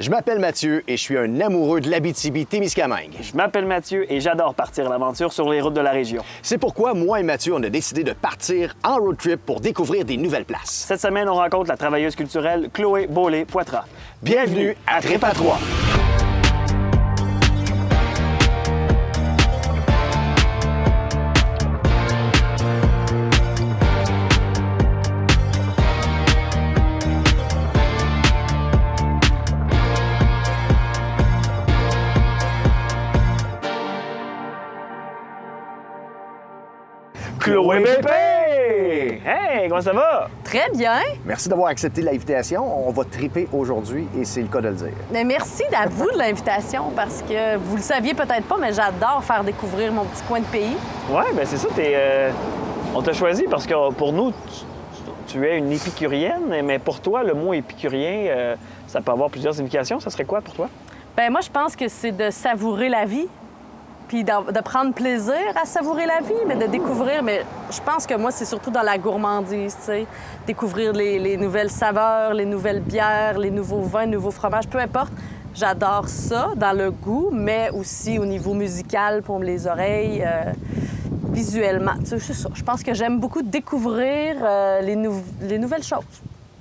Je m'appelle Mathieu et je suis un amoureux de l'Abitibi-Témiscamingue. Je m'appelle Mathieu et j'adore partir à l'aventure sur les routes de la région. C'est pourquoi moi et Mathieu, on a décidé de partir en road trip pour découvrir des nouvelles places. Cette semaine, on rencontre la travailleuse culturelle Chloé Beaulé-Poitras. Bienvenue à Trip à 3. Chloé Bépé! Hey, comment ça va? Très bien. Merci d'avoir accepté l'invitation. On va triper aujourd'hui et c'est le cas de le dire. Mais merci à vous de l'invitation parce que vous le saviez peut-être pas, mais j'adore faire découvrir mon petit coin de pays. Ouais, ben c'est ça, on t'a choisi parce que pour nous, tu es une épicurienne, mais pour toi, le mot épicurien, ça peut avoir plusieurs significations. Ça serait quoi pour toi? Ben moi, je pense que c'est de savourer la vie, puis de prendre plaisir à savourer la vie, mais de découvrir. Mais je pense que moi, c'est surtout dans la gourmandise, tu sais. Découvrir les nouvelles saveurs, les nouvelles bières, les nouveaux vins, les nouveaux fromages, peu importe. J'adore ça dans le goût, mais aussi au niveau musical pour les oreilles, visuellement. Tu sais, c'est ça. Je pense que j'aime beaucoup découvrir les nouvelles choses.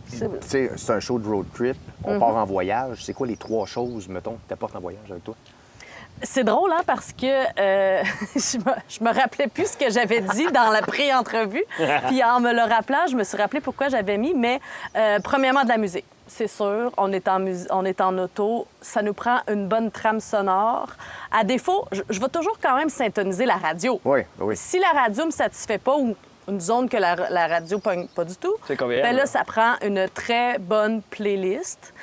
Tu sais, c'est un show de road trip. On part en voyage. C'est quoi les 3 choses, mettons, que tu apportes en voyage avec toi? C'est drôle, hein, parce que je me rappelais plus ce que j'avais dit dans la pré-entrevue. Puis en me le rappelant, je me suis rappelé pourquoi j'avais mis. Mais premièrement, de la musique. C'est sûr, on est en auto. Ça nous prend une bonne trame sonore. À défaut, je vais toujours quand même syntoniser la radio. Oui, oui. Si la radio ne me satisfait pas ou une zone que la radio pogne pas du tout, C'est combien, ben là, ça prend une très bonne playlist.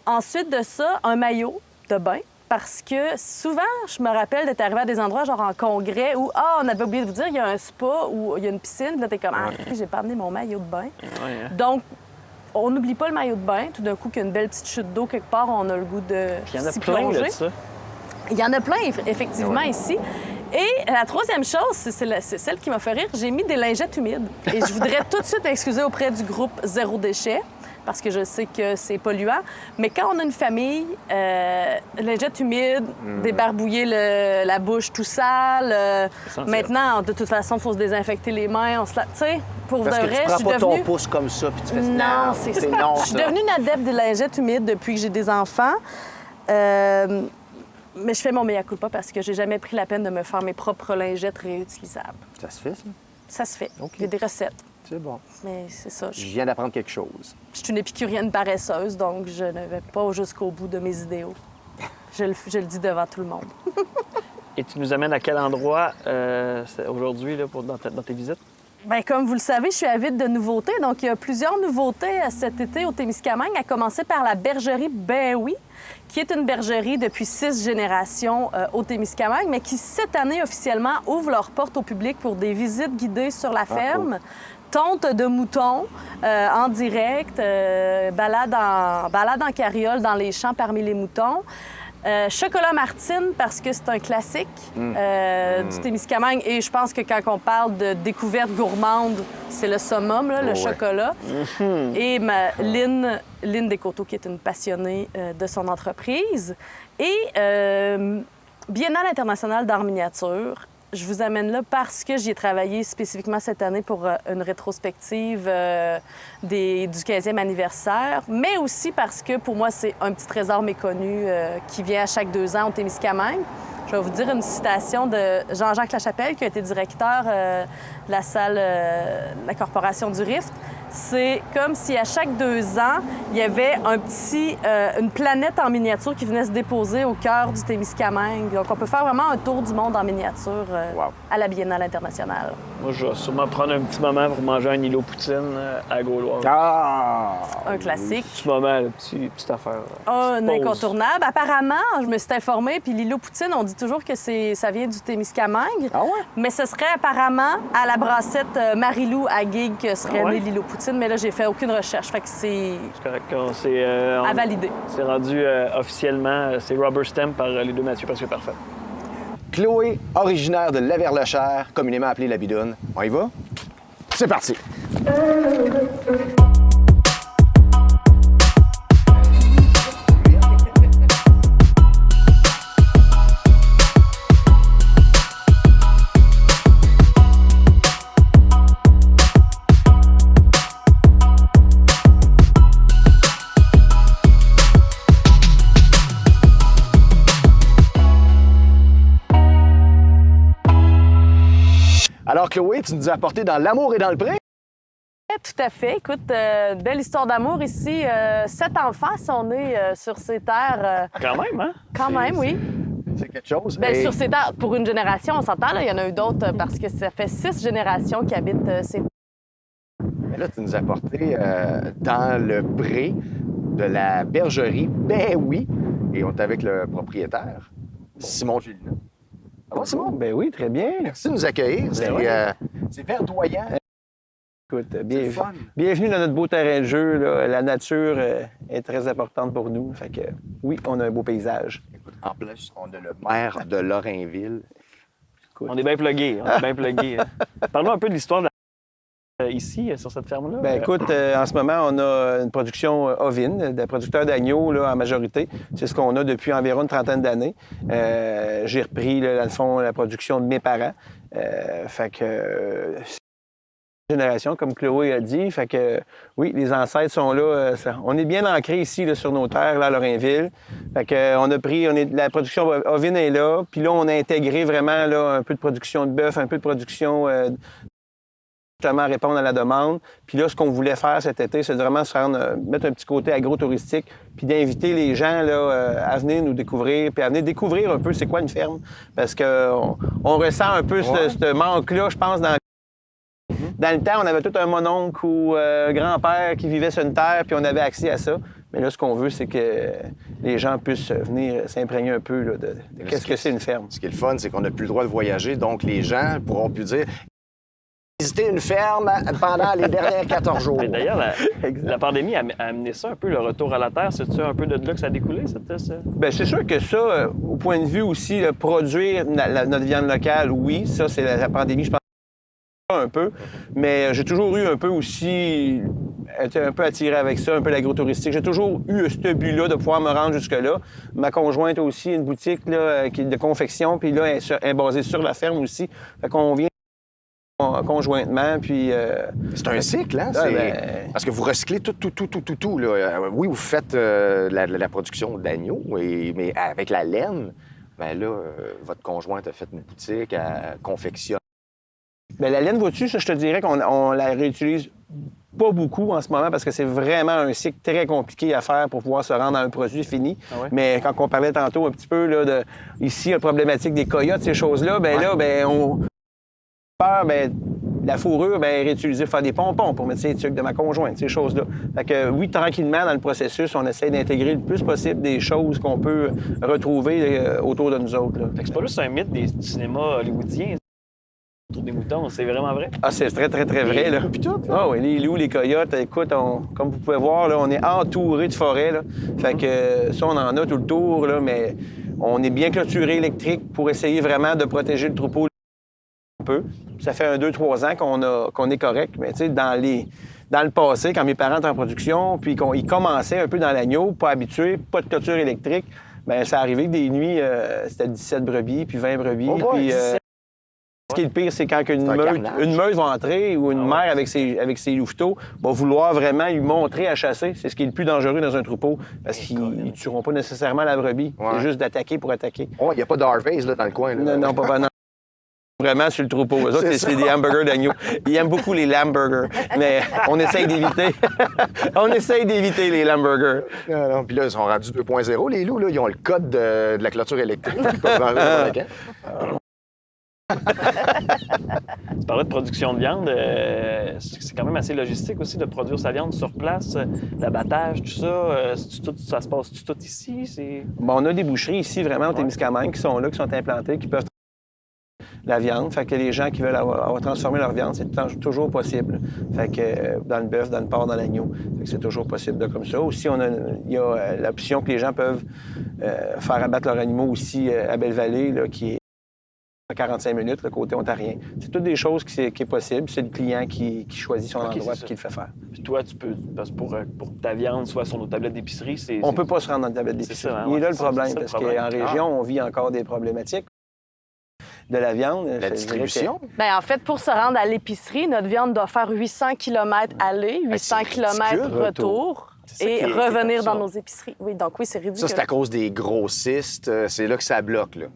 Ensuite de ça, un maillot de bain. Parce que souvent, je me rappelle d'être arrivée à des endroits, genre en congrès, où, on avait oublié de vous dire, il y a un spa ou il y a une piscine. Puis là, t'es comme, j'ai pas amené mon maillot de bain. Ouais. Donc, on n'oublie pas le maillot de bain. Tout d'un coup, qu'il y a une belle petite chute d'eau quelque part, on a le goût de Il y en a s'y plein plonger. de ça. Il y en a plein, effectivement, ici. Et la troisième chose, c'est celle qui m'a fait rire, j'ai mis des lingettes humides. Et je voudrais tout de suite m'excuser auprès du groupe Zéro Déchet, parce que je sais que c'est polluant. Mais quand on a une famille, lingettes humides, débarbouiller la bouche tout sale. Maintenant, de toute façon, il faut se désinfecter les mains. Tu sais, pour Parce de que vrai, tu je suis prends pas devenue... ton pouce comme ça puis tu fais Non, c'est ça. non, Je suis ça. devenue une adepte des lingettes humides depuis que j'ai des enfants. Mais je fais mon mea culpa parce que j'ai jamais pris la peine de me faire mes propres lingettes réutilisables. Ça se fait, ça? Ça se fait. OK. Il y a des recettes. C'est bon. Mais c'est ça. Je viens d'apprendre quelque chose. Je suis une épicurienne paresseuse, donc je ne vais pas jusqu'au bout de mes idéaux. Je le dis devant tout le monde. Et tu nous amènes à quel endroit aujourd'hui là, dans tes visites? Bien, comme vous le savez, je suis avide de nouveautés. Donc, il y a plusieurs nouveautés cet été au Témiscamingue, à commencer par la bergerie Ben Oui, qui est une bergerie depuis 6 générations au Témiscamingue, mais qui, cette année, officiellement, ouvre leurs portes au public pour des visites guidées sur la ferme. Tonte de moutons en direct, balade en carriole dans les champs parmi les moutons. Chocolat Martine, parce que c'est un classique du Témiscamingue. Et je pense que quand on parle de découverte gourmande, c'est le summum, là, le chocolat. Et Lynn Descoteaux, qui est une passionnée de son entreprise. Et Biennale internationale d'art miniature. Je vous amène là parce que j'y ai travaillé spécifiquement cette année pour une rétrospective du 15e anniversaire, mais aussi parce que pour moi, c'est un petit trésor méconnu qui vient à chaque 2 ans au Témiscamingue. Je vais vous dire une citation de Jean-Jacques Lachapelle, qui a été directeur de la salle de la Corporation du Rift. C'est comme si à chaque 2 ans, il y avait une planète en miniature qui venait se déposer au cœur du Témiscamingue. Donc, on peut faire vraiment un tour du monde en miniature à la Biennale internationale. Moi, je vais sûrement prendre un petit moment pour manger un îlot poutine à Gauloise. Un classique. Petit moment, petite affaire. Un incontournable. Apparemment, je me suis informée, puis l'îlot poutine, on dit toujours que ça vient du Témiscamingue. Ah ouais? Mais ce serait apparemment à la brassette Marilou à Guigues que serait né l'îlot poutine. Mais là, j'ai fait aucune recherche, fait que c'est C'est correct. à valider. C'est rendu officiellement, c'est rubber stamp par les deux Mathieu, parce que c'est parfait. Chloé, originaire de Laverlechère, communément appelée la Bidoune. On y va? C'est parti! Alors, Chloé, tu nous as apporté dans l'amour et dans le pré? Tout à fait. Écoute, belle histoire d'amour ici. 7 enfants sont nés sur ces terres. Quand même, hein? Quand même, oui. C'est quelque chose. Bien, Et- sur ces terres, pour une génération, on s'entend, là, il y en a eu d'autres parce que ça fait 6 générations qui habitent ces terres. Mais là, tu nous as apporté dans le pré de la bergerie Ben oui. Et on est avec le propriétaire, Simon Gélina. Ça va, Simon? Ben oui, très bien. Merci de nous accueillir. C'est verdoyant. Écoute, C'est bien- le fun. bienvenue dans notre beau terrain de jeu. Là. La nature est très importante pour nous. Fait que oui, on a un beau paysage. Écoute, en plus, on a le maire de Lorrainville. Écoute. On est bien plugués. On est bien plugués. Parle-nous un peu de l'histoire de ici, sur cette ferme-là. Ben écoute, en ce moment, on a une production ovine, des producteurs d'agneaux là, en majorité. C'est ce qu'on a depuis environ une trentaine d'années. J'ai repris, là, dans le fond, la production de mes parents. Fait que génération, comme Chloé a dit. Fait que oui, les ancêtres sont là. On est bien ancrés ici là, sur nos terres, là, à Lorrainville. Fait que la production ovine est là. Puis là, on a intégré vraiment là, un peu de production de bœuf, un peu de production justement répondre à la demande. Puis là, ce qu'on voulait faire cet été, c'est de vraiment mettre un petit côté agro-touristique, puis d'inviter les gens là, à venir nous découvrir, puis à venir découvrir un peu c'est quoi une ferme. Parce qu'on ressent un peu ce manque-là, je pense, dans le temps, on avait tout un mononcle ou grand-père qui vivait sur une terre, puis on avait accès à ça. Mais là, ce qu'on veut, c'est que les gens puissent venir s'imprégner un peu là, de qu'est-ce que c'est une ferme. Ce qui est le fun, c'est qu'on n'a plus le droit de voyager, donc les gens pourront plus dire visiter une ferme pendant les derniers 14 jours. Mais d'ailleurs, la pandémie a amené ça un peu, le retour à la terre. C'est-tu un peu de là que ça a découlé? Ça? Bien, c'est sûr que ça, au point de vue aussi, là, produire notre viande locale, oui, ça, c'est la pandémie, je pense, un peu. Mais j'ai toujours eu un peu aussi, été un peu attiré avec ça, un peu l'agro-touristique. J'ai toujours eu ce but-là de pouvoir me rendre jusque-là. Ma conjointe a aussi une boutique là, de confection, puis là, elle est basée sur la ferme aussi. Fait qu'on vient conjointement, puis... C'est un cycle, hein? Parce que vous recyclez tout. Là. Oui, vous faites la production d'agneaux, mais avec la laine, bien là, votre conjointe a fait une boutique, elle confectionne. Bien, la laine, vois-tu, ça, je te dirais qu'on la réutilise pas beaucoup en ce moment parce que c'est vraiment un cycle très compliqué à faire pour pouvoir se rendre à un produit fini. Ah ouais? Mais quand on parlait tantôt un petit peu là, ici, la problématique des coyotes, ces choses-là, bien là, bien, on peur, bien, la fourrure, bien, réutiliser pour faire des pompons pour mettre ces tuques de ma conjointe, ces choses-là. Fait que oui, tranquillement, dans le processus, on essaie d'intégrer le plus possible des choses qu'on peut retrouver autour de nous autres. Là. Fait que c'est pas juste un mythe du cinéma hollywoodien. Autour des moutons, c'est vraiment vrai. Ah, c'est très, très, très vrai, là. Puis tout, là. Ah oui, les loups, les coyotes, écoute, comme vous pouvez voir, là, on est entouré de forêts, là. Fait que ça, on en a tout le tour, là, mais on est bien clôturé électrique pour essayer vraiment de protéger le troupeau un peu. Ça fait 2-3 ans qu'on est correct, mais tu sais, dans le passé, quand mes parents étaient en production, puis qu'ils commençaient un peu dans l'agneau, pas habitués, pas de clôture électrique, bien, ça arrivait que des nuits, c'était 17 brebis, puis 20 brebis, Oh boy, puis... 17. Ce qui est le pire, c'est quand une un meute carnage. va entrer ou une mère avec ses louveteaux va vouloir vraiment lui montrer à chasser. C'est ce qui est le plus dangereux dans un troupeau parce qu'ils ne tueront pas nécessairement la brebis. Ouais. C'est juste d'attaquer pour attaquer. Oh, il n'y a pas d'Harvey's là, dans le coin. Là. Non, pas vraiment. Vraiment sur le troupeau. Eux autres, c'est des hamburgers d'agneau. Ils aiment beaucoup les lamburgers, mais on essaye d'éviter. On essaye d'éviter les lamburgers. Non, puis là, ils sont rendus 2.0, les loups. Là, ils ont le code de la clôture électrique. Ils peuvent rentrer n'importe quand. Tu parlais de production de viande. C'est quand même assez logistique aussi de produire sa viande sur place, l'abattage, tout ça. Ça se passe tout ici? Bon, on a des boucheries ici, vraiment, au Témiscamingue, qui sont là, qui sont implantées, qui peuvent la viande. Fait que les gens qui veulent avoir transformé leur viande, c'est toujours possible. Fait que dans le bœuf, dans le porc, dans l'agneau. Fait que c'est toujours possible de comme ça. Aussi, il y a l'option que les gens peuvent faire abattre leurs animaux aussi à Belle-Vallée, là, qui est à 45 minutes, le côté ontarien. C'est toutes des choses qui est possible. C'est le client qui choisit son endroit et qui le fait faire. Puis toi, tu peux, parce que pour que ta viande soit sur nos tablettes d'épicerie, On peut pas se rendre dans une tablette d'épicerie. C'est ça, hein, Il est là le c'est problème, ça, le parce problème. qu'en région, on vit encore des problématiques de la viande. La distribution. Bien, en fait, pour se rendre à l'épicerie, notre viande doit faire 800 km aller, 800 c'est km ridicule, retour C'est ça et qui est revenir absurde. dans nos épiceries. Oui, donc oui, c'est ridicule. Ça, c'est à cause des grossistes. C'est là que ça bloque. Là.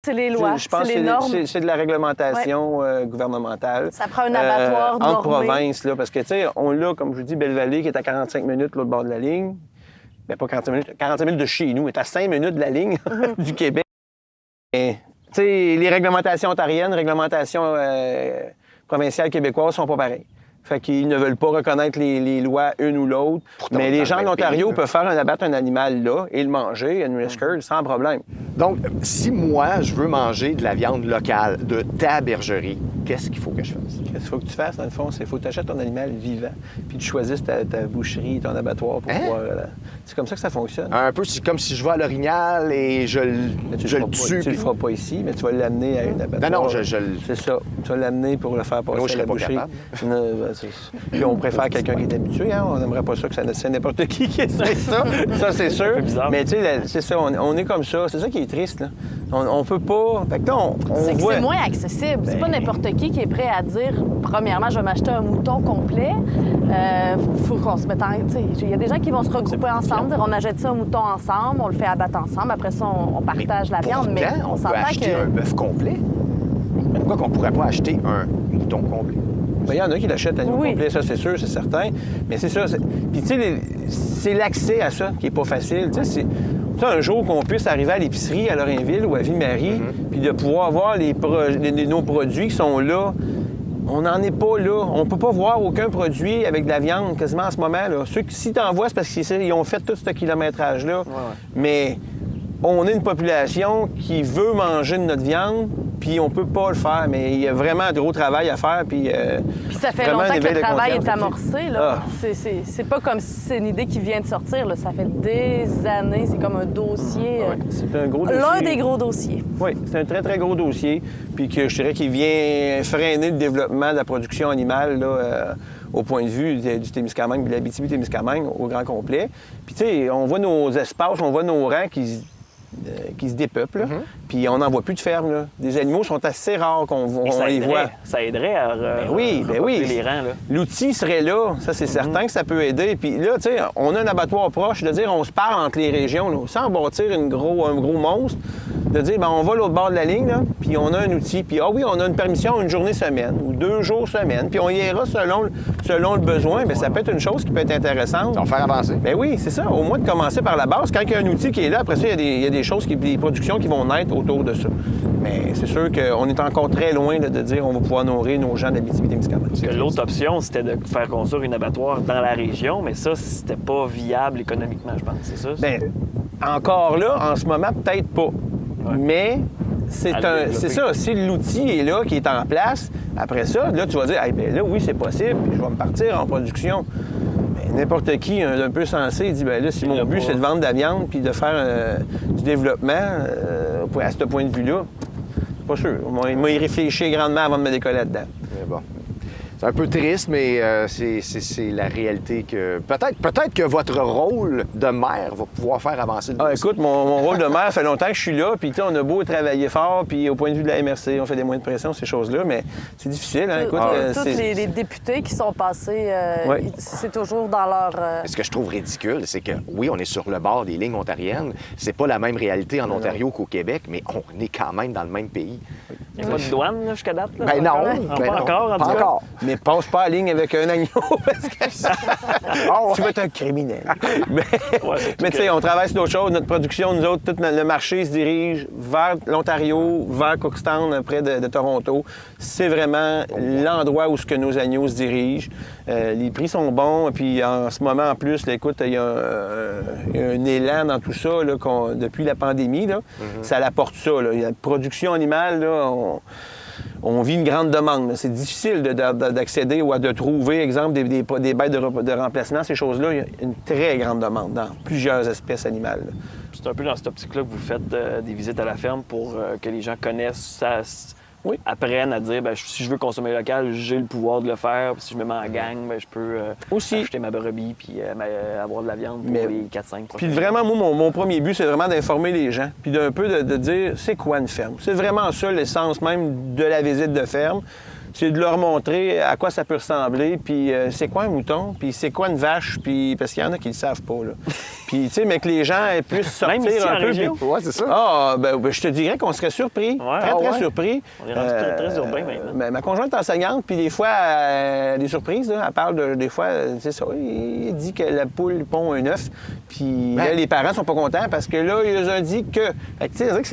C'est les lois, Je pense c'est que les normes. c'est de la réglementation gouvernementale. Ça prend un abattoir entre normé. provinces, là, parce que, tu sais, on l'a, comme je vous dis, Belle-Vallée, qui est à 45 minutes l'autre bord de la ligne. Bien, pas 45 minutes, 45 minutes de chez nous, est à 5 minutes de la ligne du Québec. Et, tu sais, les réglementations ontariennes, réglementations provinciales québécoises sont pas pareilles. Fait qu'ils ne veulent pas reconnaître les lois une ou l'autre. Pourtant, Mais dans les gens le de même l'Ontario pays, là. peuvent abattre un animal là et le manger, une whisker, sans problème. Donc, si moi, je veux manger de la viande locale de ta bergerie, qu'est-ce qu'il faut que je fasse? Qu'est-ce qu'il faut que tu fasses, dans le fond? C'est qu'il faut que tu achètes ton animal vivant, puis tu choisisses ta boucherie, ton abattoir pour Hein? pouvoir... c'est comme ça que ça fonctionne. Un peu comme si je vais à l'Orignal et je Mais le feras pas- tue. Tu le puis- feras pas ici, mais tu vas l'amener à une abattoir. Non, je le... C'est ça. Tu vas l'amener pour le faire passer Moi, je à la serais pas boucherie. capable. Non, puis on préfère quelqu'un qui est habitué. Hein? On n'aimerait pas ça que c'est n'importe qui essaie ça. Ça, c'est sûr. peu bizarre. Mais tu sais, c'est ça. On est comme ça. C'est ça qui est triste. Là. On peut pas... Fait que là, on C'est que voit... c'est moins accessible. C'est pas Ben- n'importe qui est prêt à dire, premièrement, je vais m'acheter un mouton complet. Faut qu'on se mette en... tu sais, il y a des gens qui vont se regrouper ensemble, dire on achète ça un mouton ensemble, on le fait abattre ensemble. Après ça, on partage la viande. Mais Pourtant, on on peut s'entend acheter un que... bœuf complet. Pourquoi qu'on pourrait pas acheter un mouton complet? Ben, il y en a qui l'achètent l'animal Oui. complet, ça, c'est sûr, c'est certain. Mais c'est ça. Puis, tu sais, c'est l'accès à ça qui est pas facile. Tu sais, c'est un jour qu'on puisse arriver à l'épicerie à Lorrainville ou à Ville-Marie, puis de pouvoir voir nos produits qui sont là. On n'en est pas là. On peut pas voir aucun produit avec de la viande quasiment en ce moment. Là. Ceux qui, si t'en vois, c'est parce qu'ils ont fait tout ce kilométrage-là. Mais on est une population qui veut manger de notre viande, puis on peut pas le faire. Mais il y a vraiment un gros travail à faire. Puis Puis ça fait vraiment un longtemps que éveil le de travail est conscience. amorcé. Là. Ah. C'est pas comme si c'est une idée qui vient de sortir. Là. Ça fait des années. C'est comme un dossier. Ouais, c'est un gros dossier. L'un des gros dossiers. Oui, c'est un très, très gros dossier. Puis que je dirais qu'il vient freiner le développement de la production animale là, au point de vue du Témiscamingue, de l'Abitibi-Témiscamingue au grand complet. Puis tu sais, on voit nos espaces, on voit nos rangs qui se dépeuplent. là. Puis on n'en voit plus de ferme. Là. Des animaux sont assez rares qu'on Et on les voit. Ça aiderait à oui, ben oui. reporter les rangs. Là. L'outil serait là, ça c'est certain que ça peut aider. Puis là, tu sais, on a un abattoir proche, de dire on se parle entre les régions, là, sans bâtir un gros monstre, de dire ben, on va à l'autre bord de la ligne, là, puis on a un outil, puis ah oui, on a une permission une journée semaine ou 2 jours semaine, puis on y ira selon le besoin. Bien, ça peut être une chose qui peut être intéressante. Ça va faire avancer. Ben oui, c'est ça. Au moins de commencer par la base. Quand il y a un outil qui est là, après ça, il y a des choses, des productions qui vont naître autour de ça. Mais c'est sûr qu'on est encore très loin là, de dire on va pouvoir nourrir nos gens d'Abitibi-Témiscamingue. Parce que l'autre option, c'était de faire construire une abattoir dans la région, mais ça, c'était pas viable économiquement, je pense. C'est ça? Bien, encore là, en ce moment, peut-être pas. Mais c'est À le développer. c'est ça. Si l'outil est là, qui est en place, après ça, là, tu vas dire, hey, bien là, oui, c'est possible, puis je vais me partir en production. Ben, n'importe qui, un peu sensé, il dit, bien là, si mon but, c'est de vendre de la viande puis de faire du développement à ce point de vue-là, pas sûr. Il m'a y réfléchi grandement avant de me décoller là-dedans. Mais bon. C'est un peu triste, mais c'est la réalité que... Peut-être que votre rôle de maire va pouvoir faire avancer le Ah, dossier. écoute, mon rôle de maire fait longtemps que je suis là, puis tu sais, on a beau travailler fort, puis au point de vue de la MRC, on fait des moyens de pression, ces choses-là, mais c'est difficile, hein, écoute. Tous les députés qui sont passés, Ouais. c'est toujours dans leur... Ce que je trouve ridicule, c'est que, oui, on est sur le bord des lignes ontariennes. C'est pas la même réalité en Ontario qu'au Québec, mais on est quand même dans le même pays. Il n'y a pas de douane là, jusqu'à date? Là, Ben non, Encore? ben Pas non, encore, en pas tout cas. encore. Mais passe pas la ligne avec un agneau, parce que Oh, tu vas être un criminel. mais Ouais, surtout mais tu sais, que- on travaille sur d'autres choses. Notre production, nous autres, tout le marché se dirige vers l'Ontario, vers Cookstown, près de Toronto. C'est vraiment l'endroit où ce que nos agneaux se dirigent. Les prix sont bons, puis en ce moment, en plus, là, écoute, il y a un élan dans tout ça là, depuis la pandémie. Là. Ça apporte ça. Là. La production animale, là, on vit une grande demande. là. C'est difficile d'accéder ou de trouver, exemple, des bêtes de remplacement, ces choses-là. Il y a une très grande demande dans plusieurs espèces animales. là. C'est un peu dans cette optique-là que vous faites des visites à la ferme pour que les gens connaissent ça, Oui. apprennent à dire, ben, si je veux consommer local, j'ai le pouvoir de le faire. Puis si je me mets en gang, ben, je peux Aussi. acheter ma brebis puis avoir de la viande pour Mais- les 4-5 Puis prochains vraiment, moi, mon premier but, c'est vraiment d'informer les gens, puis d'un peu de dire, c'est quoi une ferme? C'est vraiment ça l'essence même de la visite de ferme. c'est de leur montrer à quoi ça peut ressembler, puis c'est quoi un mouton, puis c'est quoi une vache, puis parce qu'il y en a qui le savent pas, là. Puis, tu sais, mais que les gens puissent sortir Même ici, un en peu. région? puis- Ouais, c'est ça. Ah, ben, je te dirais qu'on serait surpris. Très surpris. On est rendu très urbain maintenant. Ben, ma conjointe est enseignante, puis des fois, des surprises, là, elle parle des fois, c'est ça, il dit que la poule pond un œuf, puis là, les parents sont pas contents parce que là, ils leur ont dit que. Fait que, tu sais, c'est vrai que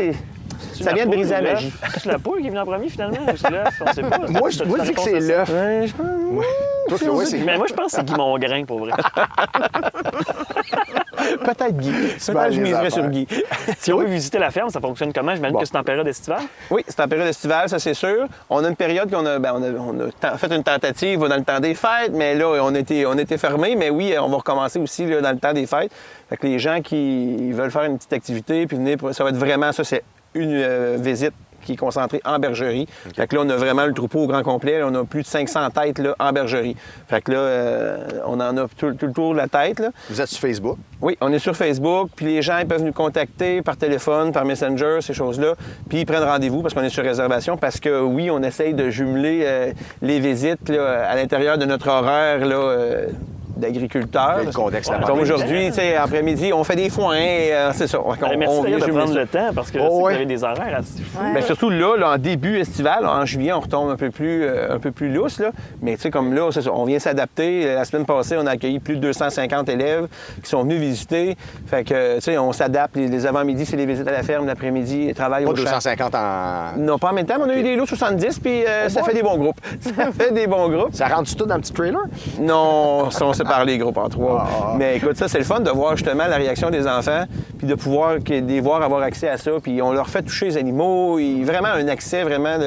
ça vient de briser la magie. C'est la poule qui est venue en premier, finalement, ou c'est l'œuf? On sait pas. Moi, je dis que c'est l'œuf. Ouais, je pense- Toi, Chloé, c'est... Mais moi, je pense que c'est Guy Mongrain, pour vrai. Peut-être Guy. Peut-être mal que je les miserais affaires. sur Guy. Si on veut visiter la ferme, ça fonctionne comment? J'imagine Bon. que c'est en période estivale. Oui, c'est en période estivale, ça c'est sûr. On a une période qu'on a, on a fait une tentative dans le temps des fêtes, mais là, on était fermés. Mais oui, on va recommencer aussi là, dans le temps des fêtes. Fait que les gens qui veulent faire une petite activité, puis venir, ça va être vraiment ça, c'est une visite qui est concentrée en bergerie. Fait que là, on a vraiment le troupeau au grand complet. Là, on a plus de 500 têtes là, en bergerie. Fait que là, on en a tout le tour de la tête. Là. Vous êtes sur Facebook? Oui, on est sur Facebook, puis les gens ils peuvent nous contacter par téléphone, par Messenger, ces choses-là, puis ils prennent rendez-vous parce qu'on est sur réservation, parce que oui, on essaye de jumeler les visites là, à l'intérieur de notre horaire là, d'agriculteurs. Le contexte là-bas. Comme aujourd'hui, tu sais, après-midi, on fait des foins, c'est ça. Merci vient d'ailleurs de jumeler prendre ça. le temps, parce que je Oh, sais que vous ouais. avez des horaires assez fous. Ouais. Bien, surtout là, en début estival, en juillet, on retombe un peu plus lousse. Là. Mais tu sais, comme là, c'est ça, on vient s'adapter. La semaine passée, on a accueilli plus de 250 élèves qui sont venus visiter. Fait que, tu sais, on s'adapte. Les avant-midi, c'est les visites à la ferme. L'après-midi, les travail Pas au champ. 250 en... Non, pas en même temps, mais on a eu des lots 70, puis ça fait des bons groupes. Ça fait des bons groupes. Ça rentre tout dans un petit trailer? Non, ça, on sépare les groupes en trois. Ah. Mais écoute, ça, c'est le fun de voir justement la réaction des enfants, puis de pouvoir les voir avoir accès à ça. Puis on leur fait toucher les animaux. Vraiment un accès vraiment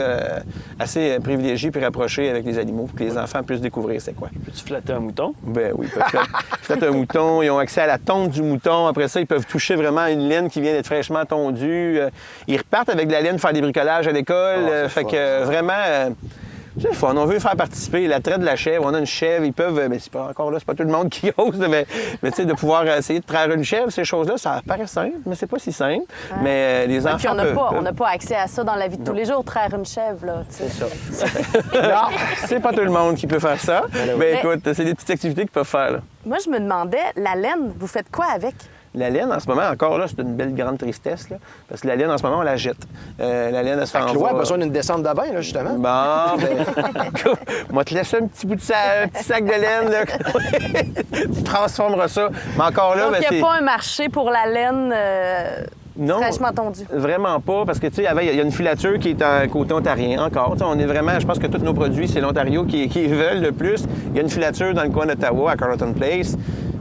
assez privilégié puis rapproché avec les animaux pour que les enfants puissent découvrir c'est quoi. Peux-tu flatter un mouton? Ben oui, ils peuvent flatter un mouton. Ils ont accès à la tonte du mouton. Après ça, ils peuvent toucher vraiment une laine qui vient d'être fraîchement tondue. Ils repartent avec de la laine faire des bricolages à l'école. Ah, c'est Fait fun, que vraiment... c'est le fun. On veut faire participer. La traite de la chèvre, on a une chèvre, ils peuvent. Mais c'est pas encore là, c'est pas tout le monde qui ose, mais tu sais, de pouvoir essayer de traire une chèvre, ces choses-là, ça paraît simple, mais c'est pas si simple. Mais les enfants. Puis on n'a peuvent- pas, on n'a pas accès à ça dans la vie de tous les jours, traire une chèvre, là. tu sais. Non, c'est pas tout le monde qui peut faire ça. Mais Mais- écoute, c'est des petites activités qu'ils peuvent faire. Là. Moi, je me demandais, la laine, vous faites quoi avec? La laine, en ce moment, encore là, c'est une belle grande tristesse, là, parce que la laine, en ce moment, on la jette. La laine, elle se fait Chloé a besoin d'une descente de bain, là, justement. Bon, ben, moi, te laisser un petit bout de un petit sac de laine, là. Tu transformeras ça. Mais encore là, Donc, ben, il c'est... n'y a pas un marché pour la laine Non. fraîchement tondue. Vraiment pas, parce que, tu sais, il y a une filature qui est à côté ontarien encore. Tu sais, on est vraiment, je pense que tous nos produits, c'est l'Ontario qui veulent le plus. Il y a une filature dans le coin d'Ottawa, à Carleton Place.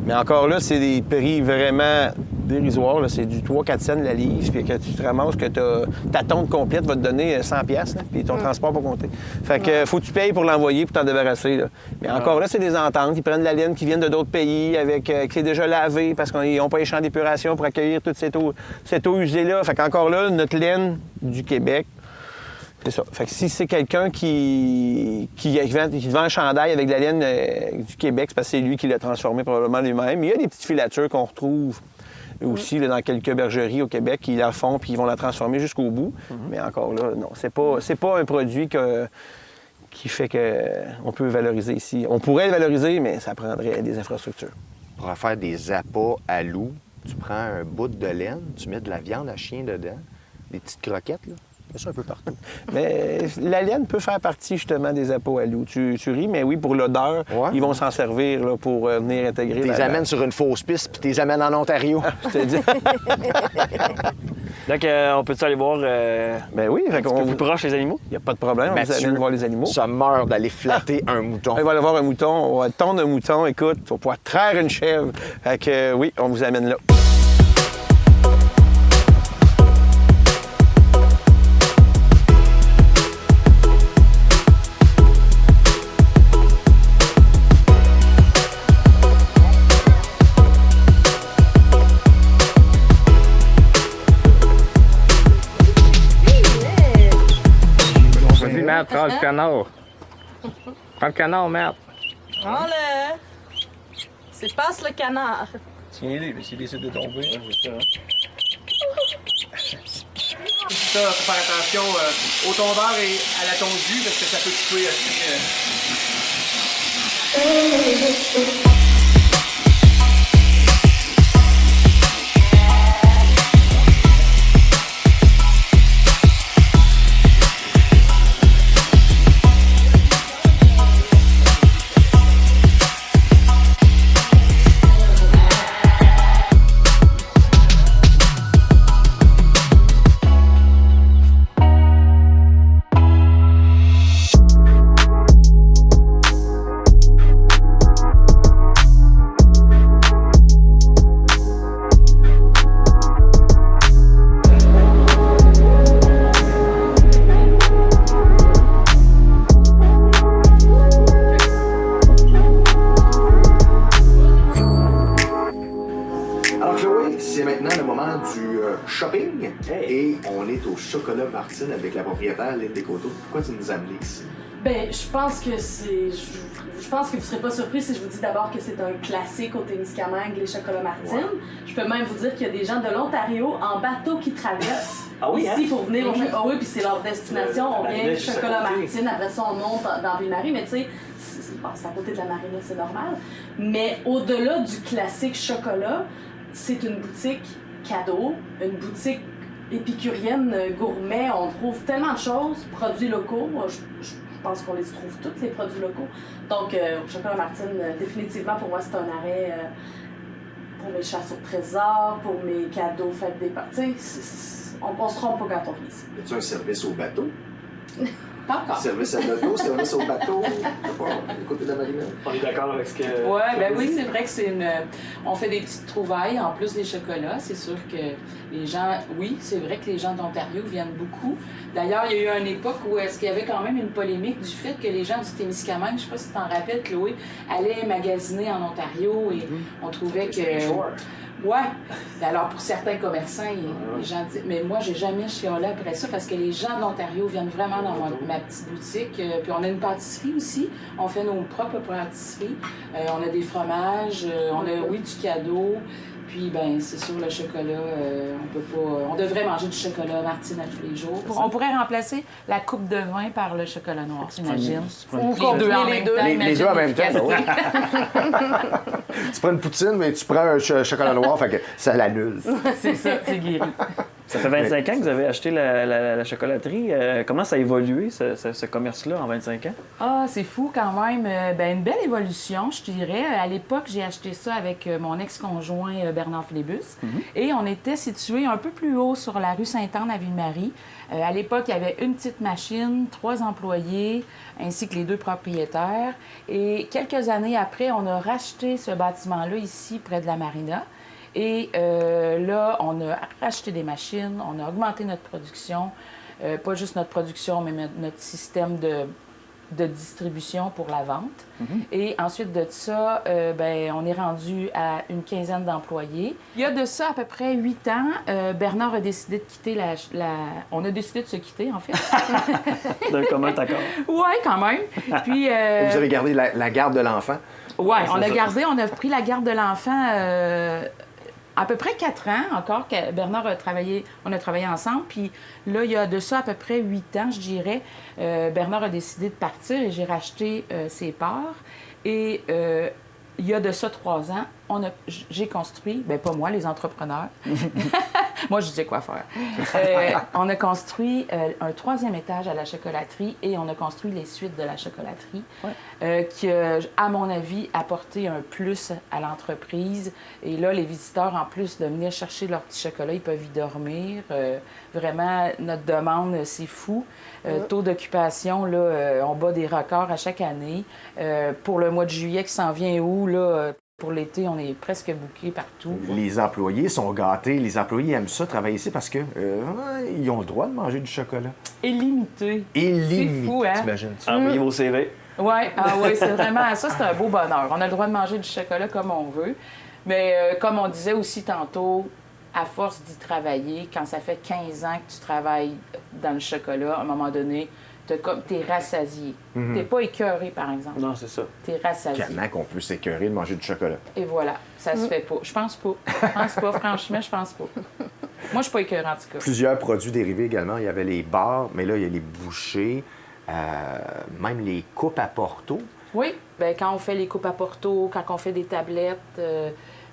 Mais encore là, c'est des prix vraiment dérisoires. là. C'est du 3-4 cents la livre. Puis que tu te ramasses que ta tonte complète va te donner 100 pièces, puis ton transport pas compter. Fait que faut que tu payes pour l'envoyer pour t'en débarrasser. Là. Mais encore là, c'est des ententes. Ils prennent de la laine qui viennent de d'autres pays avec qui est déjà lavée parce qu'ils n'ont pas les champs d'épuration pour accueillir toute cette eau usée-là. Fait qu'encore là, notre laine du Québec, c'est ça. Fait que si c'est quelqu'un qui vend un chandail avec de la laine du Québec, c'est parce que c'est lui qui l'a transformé probablement lui-même. Il y a des petites filatures qu'on retrouve aussi là, dans quelques bergeries au Québec qui la font puis ils vont la transformer jusqu'au bout. Mais encore là, non, c'est pas un produit qui fait qu'on peut valoriser ici. On pourrait le valoriser, mais ça prendrait des infrastructures. Pour faire des appâts à loup, tu prends un bout de laine, tu mets de la viande à chien dedans, des petites croquettes, là. Fais ça un peu partout. Mais la laine peut faire partie justement des appâts à loup. Tu ris, mais oui, pour l'odeur, Ouais. ils vont s'en servir là, pour venir intégrer. Tu les amènes sur une fausse piste, puis tu les amènes en Ontario. Je te dis. Donc, on peut-tu aller voir Ben oui, fait un petit peu qu'on plus proche les animaux? il n'y a pas de problème. On vous Mathieu, amène voir les animaux. Ça meurt d'aller flatter un mouton. On va aller voir un mouton, on va tondre un mouton. Écoute, on va pouvoir traire une chèvre. Fait que oui, on vous amène là. Vas-y, Matt, prends le canard. Prends le canard, Matt. Prends-le! C'est passe le canard. Tiens-les, mais s'il décide de tomber. ça, faut faire attention au tondeur et à la tondue parce que ça peut couper aussi. Alors Chloé, c'est maintenant le moment du shopping et on est au Chocolat Martine avec la propriétaire Lynn Descoteaux. Pourquoi tu nous as amenés ici? Ben, je pense que c'est. Je pense que vous serez pas surpris si je vous dis d'abord que c'est un classique au Témiscamingue, les chocolats Martine. Ouais. Je peux même vous dire qu'il y a des gens de l'Ontario en bateau qui traversent ici pour venir au chocolat. Ah oui, puis c'est leur destination. On vient du chocolat Martine, après ça on monte dans Ville-Marie, mais tu sais, c'est à côté de la marina, c'est normal. Mais au-delà du classique chocolat, c'est une boutique cadeau, une boutique épicurienne, gourmet. On trouve tellement de choses, produits locaux. Je pense qu'on les trouve tous, les produits locaux. Donc, Chocolat Martine, définitivement, pour moi, c'est un arrêt pour mes chasses au trésor, pour mes cadeaux, fêtes des parties. On se trompe pas quand on vient ici. As-tu un service au bateau? Pas encore. Service à l'auto, service au bateau, du côté de la marina. On est d'accord avec ce que... Oui, c'est vrai que c'est une... On fait des petites trouvailles, en plus des chocolats. C'est sûr que les gens... Oui, c'est vrai que les gens d'Ontario viennent beaucoup. D'ailleurs, il y a eu une époque où est-ce qu'il y avait quand même une polémique du fait que les gens du Témiscamingue, je ne sais pas si tu t'en rappelles, Chloé, allaient magasiner en Ontario et on trouvait que... Ouais. Alors, pour certains commerçants, les gens disent... Mais moi, j'ai jamais chialé après ça parce que les gens de l'Ontario viennent vraiment dans ma petite boutique. Puis on a une pâtisserie aussi. On fait nos propres pâtisseries. On a des fromages. On a, oui, du cadeau. Puis, ben c'est sûr, le chocolat, on peut pas... On devrait manger du chocolat Martine à tous les jours. On pourrait remplacer la coupe de vin par le chocolat noir, j'imagine. Ou qu'on les deux en même temps. Oui. Tu prends une poutine, mais tu prends un chocolat noir, fait que ça l'annule. C'est ça, c'est guéri. Ça fait 25 ans que vous avez acheté la chocolaterie. Comment ça a évolué, ce commerce-là, en 25 ans? Ah, c'est fou quand même. Une belle évolution, je te dirais. À l'époque, j'ai acheté ça avec mon ex-conjoint Bernard Philibus. Et on était situé un peu plus haut sur la rue Sainte-Anne à Ville-Marie. À l'époque, il y avait une petite machine, 3 employés, ainsi que les 2 propriétaires. Et quelques années après, on a racheté ce bâtiment-là ici, près de la marina. Et là, on a racheté des machines, on a augmenté notre production, pas juste notre production, mais notre système de distribution pour la vente. Et ensuite de ça, on est rendu à une quinzaine d'employés. Il y a de ça à peu près 8 ans, Bernard a décidé de quitter On a décidé de se quitter, en fait. D'un commun accord. Oui, quand même. Puis, Vous avez gardé la garde de l'enfant? Oui, on a pris la garde de l'enfant... à peu près 4 ans encore que Bernard on a travaillé ensemble. Puis là, il y a de ça à peu près 8 ans, je dirais, Bernard a décidé de partir et j'ai racheté ses parts. Et il y a de ça 3 ans, j'ai construit, pas moi, les entrepreneurs. Moi, je disais quoi faire. On a construit un 3e étage à la chocolaterie et on a construit les suites de la chocolaterie qui, à mon avis, apporté un plus à l'entreprise. Et là, les visiteurs, en plus de venir chercher leur petit chocolat, ils peuvent y dormir. Vraiment, notre demande, c'est fou. Taux d'occupation, là, on bat des records à chaque année. Pour le mois de juillet qui s'en vient où, là... Pour l'été, on est presque bouqués partout. Les employés sont gâtés. Les employés aiment ça, travailler ici, parce que ils ont le droit de manger du chocolat. Illimité. Illimité. C'est fou, hein? T'imagines-tu? Envoyez vos CV. Oui, c'est vraiment... Ça, c'est un beau bonheur. On a le droit de manger du chocolat comme on veut. Mais comme on disait aussi tantôt, à force d'y travailler, quand ça fait 15 ans que tu travailles dans le chocolat, à un moment donné, t'es rassasié. T'es pas écœuré, par exemple. Non, c'est ça. T'es rassasié. Comment qu'on peut s'écœurer de manger du chocolat? Et voilà, ça se fait pas. Je pense pas. Franchement, je pense pas. Moi, je suis pas écœurant, en tout cas. Plusieurs produits dérivés également. Il y avait les bars, mais là, il y a les bouchées, même les coupes à Porto. Oui, bien, quand on fait les coupes à Porto, quand on fait des tablettes,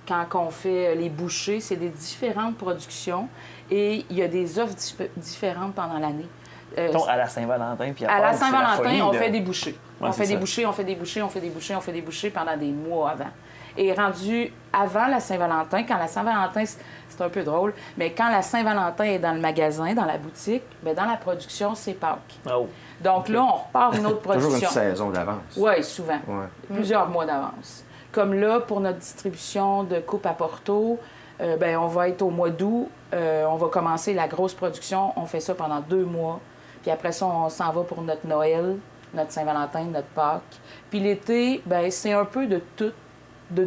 quand on fait les bouchées, c'est des différentes productions et il y a des offres différentes pendant l'année. Mettons, à la Saint-Valentin, puis À la Pâques, c'est la Saint-Valentin, folie, on là. fait des bouchées. Ouais, on c'est fait des ça. bouchées, on fait des bouchées, on fait des bouchées, on fait des bouchées pendant des mois avant. Et rendu avant la Saint-Valentin, quand la Saint-Valentin, c'est un peu drôle, mais quand la Saint-Valentin est dans le magasin, dans la boutique, bien, dans la production, c'est Pâques. Oh. Donc là, on repart une autre Toujours une production. saison d'avance. Oui, souvent. Ouais. Plusieurs mois d'avance. Comme là, pour notre distribution de coupe à Porto, ben, on va être au mois d'août. On va commencer la grosse production. On fait ça pendant 2 mois. Puis après ça, on s'en va pour notre Noël, notre Saint-Valentin, notre Pâques. Puis l'été, ben, c'est un peu de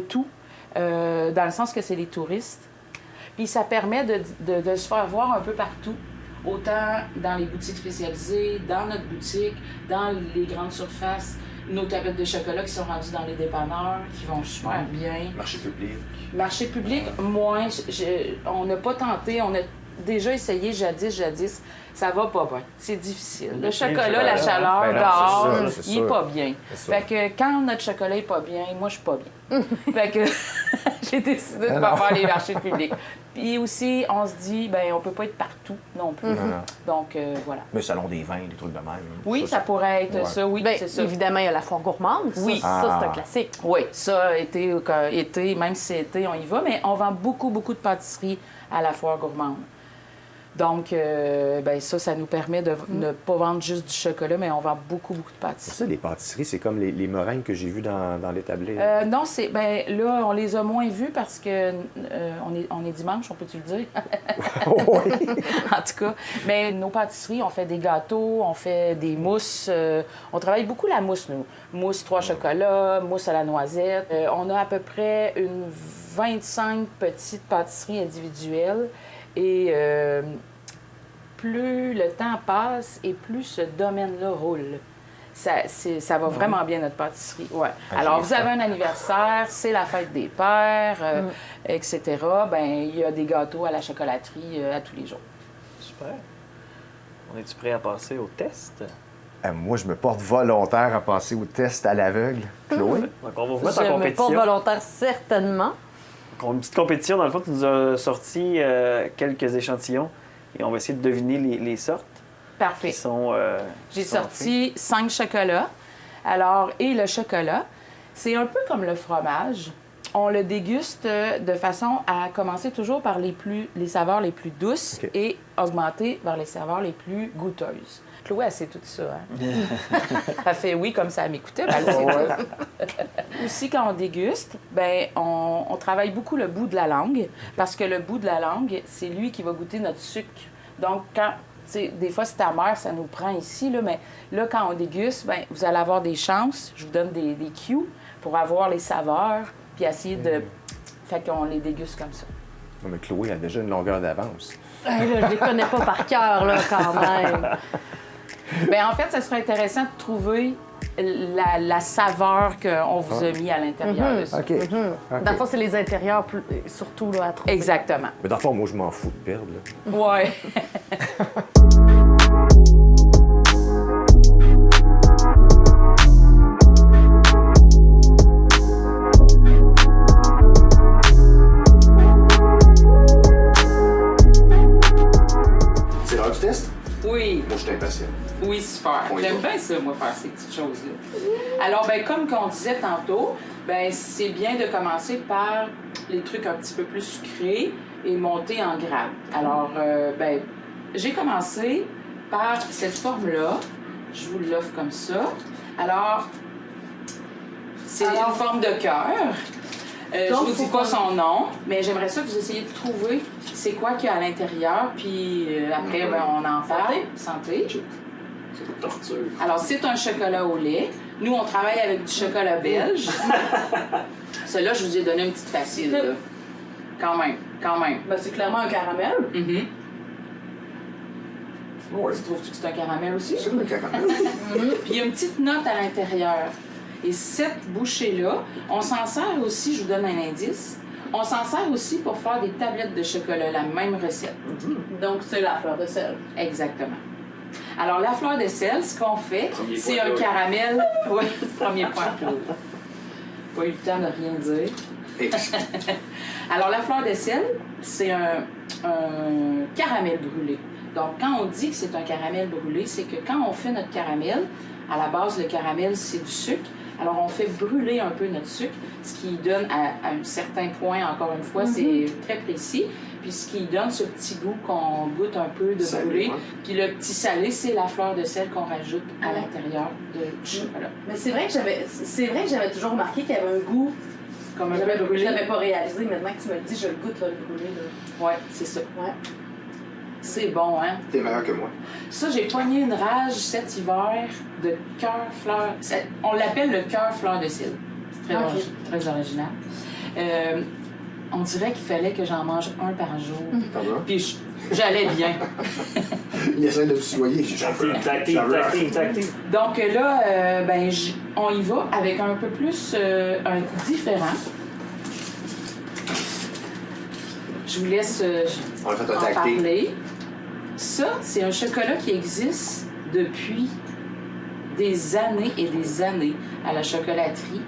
tout, dans le sens que c'est les touristes. Puis ça permet de se faire voir un peu partout. Autant dans les boutiques spécialisées, dans notre boutique, dans les grandes surfaces, nos tablettes de chocolat qui sont rendues dans les dépanneurs, qui vont super bien. Marché public. Marché public, moins. On n'a pas tenté, on a déjà essayé jadis. Ça va pas bien. C'est difficile. Le chocolat, la chaleur, Ben non, dehors, c'est il sûr. est pas bien. C'est Fait que quand notre chocolat est pas bien, moi, je suis pas bien. Fait que j'ai décidé de pas faire les marchés publics. Puis aussi, on se dit, ben on peut pas être partout non plus. Donc, voilà. Le salon des vins, des trucs de même. Oui, ça pourrait être ça, oui, Bien, c'est ça. évidemment, il y a la foire gourmande. Oui. Ça, c'est un classique. Oui, ça, été, même si c'est été, on y va, mais on vend beaucoup de pâtisseries à la foire gourmande. Donc, ben ça nous permet de ne pas vendre juste du chocolat, mais on vend beaucoup de C'est pâtisseries. ça, les pâtisseries, c'est comme les meringues que j'ai vues dans l'établi. Non, ben là, on les a moins vues parce que on est dimanche, on peut-tu le dire? Oui. En tout cas. Mais nos pâtisseries, on fait des gâteaux, on fait des mousses. On travaille beaucoup la mousse, nous. Mousse 3 chocolats, mousse à la noisette. On a à peu près une 25 petites pâtisseries individuelles. Et plus le temps passe et plus ce domaine-là roule. Ça va vraiment bien, notre pâtisserie. Ouais. Alors, vous avez un anniversaire, c'est la fête des pères, etc. Bien, il y a des gâteaux à la chocolaterie à tous les jours. Super. On est-tu prêt à passer au test? Moi, je me porte volontaire à passer au test à l'aveugle. Chloé? Donc, on va vous Je mettre en me porte compétition. volontaire, certainement. Donc, une petite compétition. Dans le fond, tu nous as sorti quelques échantillons et on va essayer de deviner les sortes Parfait. qui sont. J'ai qui sont sorti 5 chocolats. Alors, et le chocolat, c'est un peu comme le fromage. On le déguste de façon à commencer toujours par les saveurs les plus douces OK. et augmenter vers les saveurs les plus goûteuses. Chloé, elle sait tout ça, hein? Elle fait oui comme ça, elle m'écoutait, mais elle sait tout. Aussi, quand on déguste, ben on travaille beaucoup le bout de la langue, parce que le bout de la langue, c'est lui qui va goûter notre sucre. Donc, quand, tu sais, des fois, c'est amer, ça nous prend ici, là, mais là, quand on déguste, ben vous allez avoir des chances. Je vous donne des cues pour avoir les saveurs, puis essayer de... Fait qu'on les déguste comme ça. Non, mais Chloé a déjà une longueur d'avance. Je les connais pas par cœur, là, quand même. Bien, en fait, ça serait intéressant de trouver la saveur qu'on vous a mis à l'intérieur de ça. OK. OK. Dans le fond, c'est les intérieurs, surtout, là, à trouver. Exactement. Mais dans le fond, moi, je m'en fous de perdre. Là. Ouais. C'est l'heure du test? Oui. Moi, je suis impatient. Oui, super. On y J'aime va. bien ça, moi, faire ces petites choses-là. Alors, ben comme on disait tantôt, ben c'est bien de commencer par les trucs un petit peu plus sucrés et monter en grade. Alors, ben j'ai commencé par cette forme-là. Je vous l'offre comme ça. Alors, c'est une forme de cœur. Je vous dis pas son nom, mais j'aimerais ça que vous essayiez de trouver c'est quoi qu'il y a à l'intérieur, puis après, ben, on en parle. Santé. C'est une torture. Alors, c'est un chocolat au lait. Nous, on travaille avec du chocolat belge. Celui-là, je vous ai donné une petite facile, là. Quand même. Ben, c'est clairement un caramel. Mhm. Oui. Tu trouves-tu que c'est un caramel aussi? C'est un caramel. Puis il y a une petite note à l'intérieur. Et cette bouchée-là, on s'en sert aussi, je vous donne un indice, On s'en sert aussi pour faire des tablettes de chocolat, la même recette. Donc, c'est la fleur de sel. Exactement. Alors, la fleur de sel, ce qu'on fait, c'est un caramel... Oui, premier point. Pas eu le temps de rien dire. Alors, la fleur de sel, c'est un caramel brûlé. Donc, quand on dit que c'est un caramel brûlé, c'est que quand on fait notre caramel, à la base, le caramel, c'est du sucre. Alors, on fait brûler un peu notre sucre, ce qui donne à un certain point, encore une fois, c'est très précis, puis ce qui donne ce petit goût qu'on goûte un peu de Salé, brûlé. ouais. Puis le petit salé, c'est la fleur de sel qu'on rajoute à l'intérieur du chocolat. Mais c'est vrai que j'avais toujours remarqué qu'il y avait un goût. Comme un peu brûlé. Je l'avais pas réalisé. Maintenant que tu me le dis, je le goûte, là, le brûlé. Là. Ouais, c'est ça. Ouais. C'est bon, hein? T'es meilleur que moi. Ça, j'ai pogné une rage cet hiver de cœur fleur. On l'appelle le cœur fleur de sel. C'est très, très original. On dirait qu'il fallait que j'en mange un par jour. Ça va? Puis j'allais bien. Il essaie de me soigner. Tactique. Donc là, on y va avec un peu plus un différent. Je vous laisse On a fait un en tactique. parler. Ça, c'est un chocolat qui existe depuis des années et des années à la chocolaterie.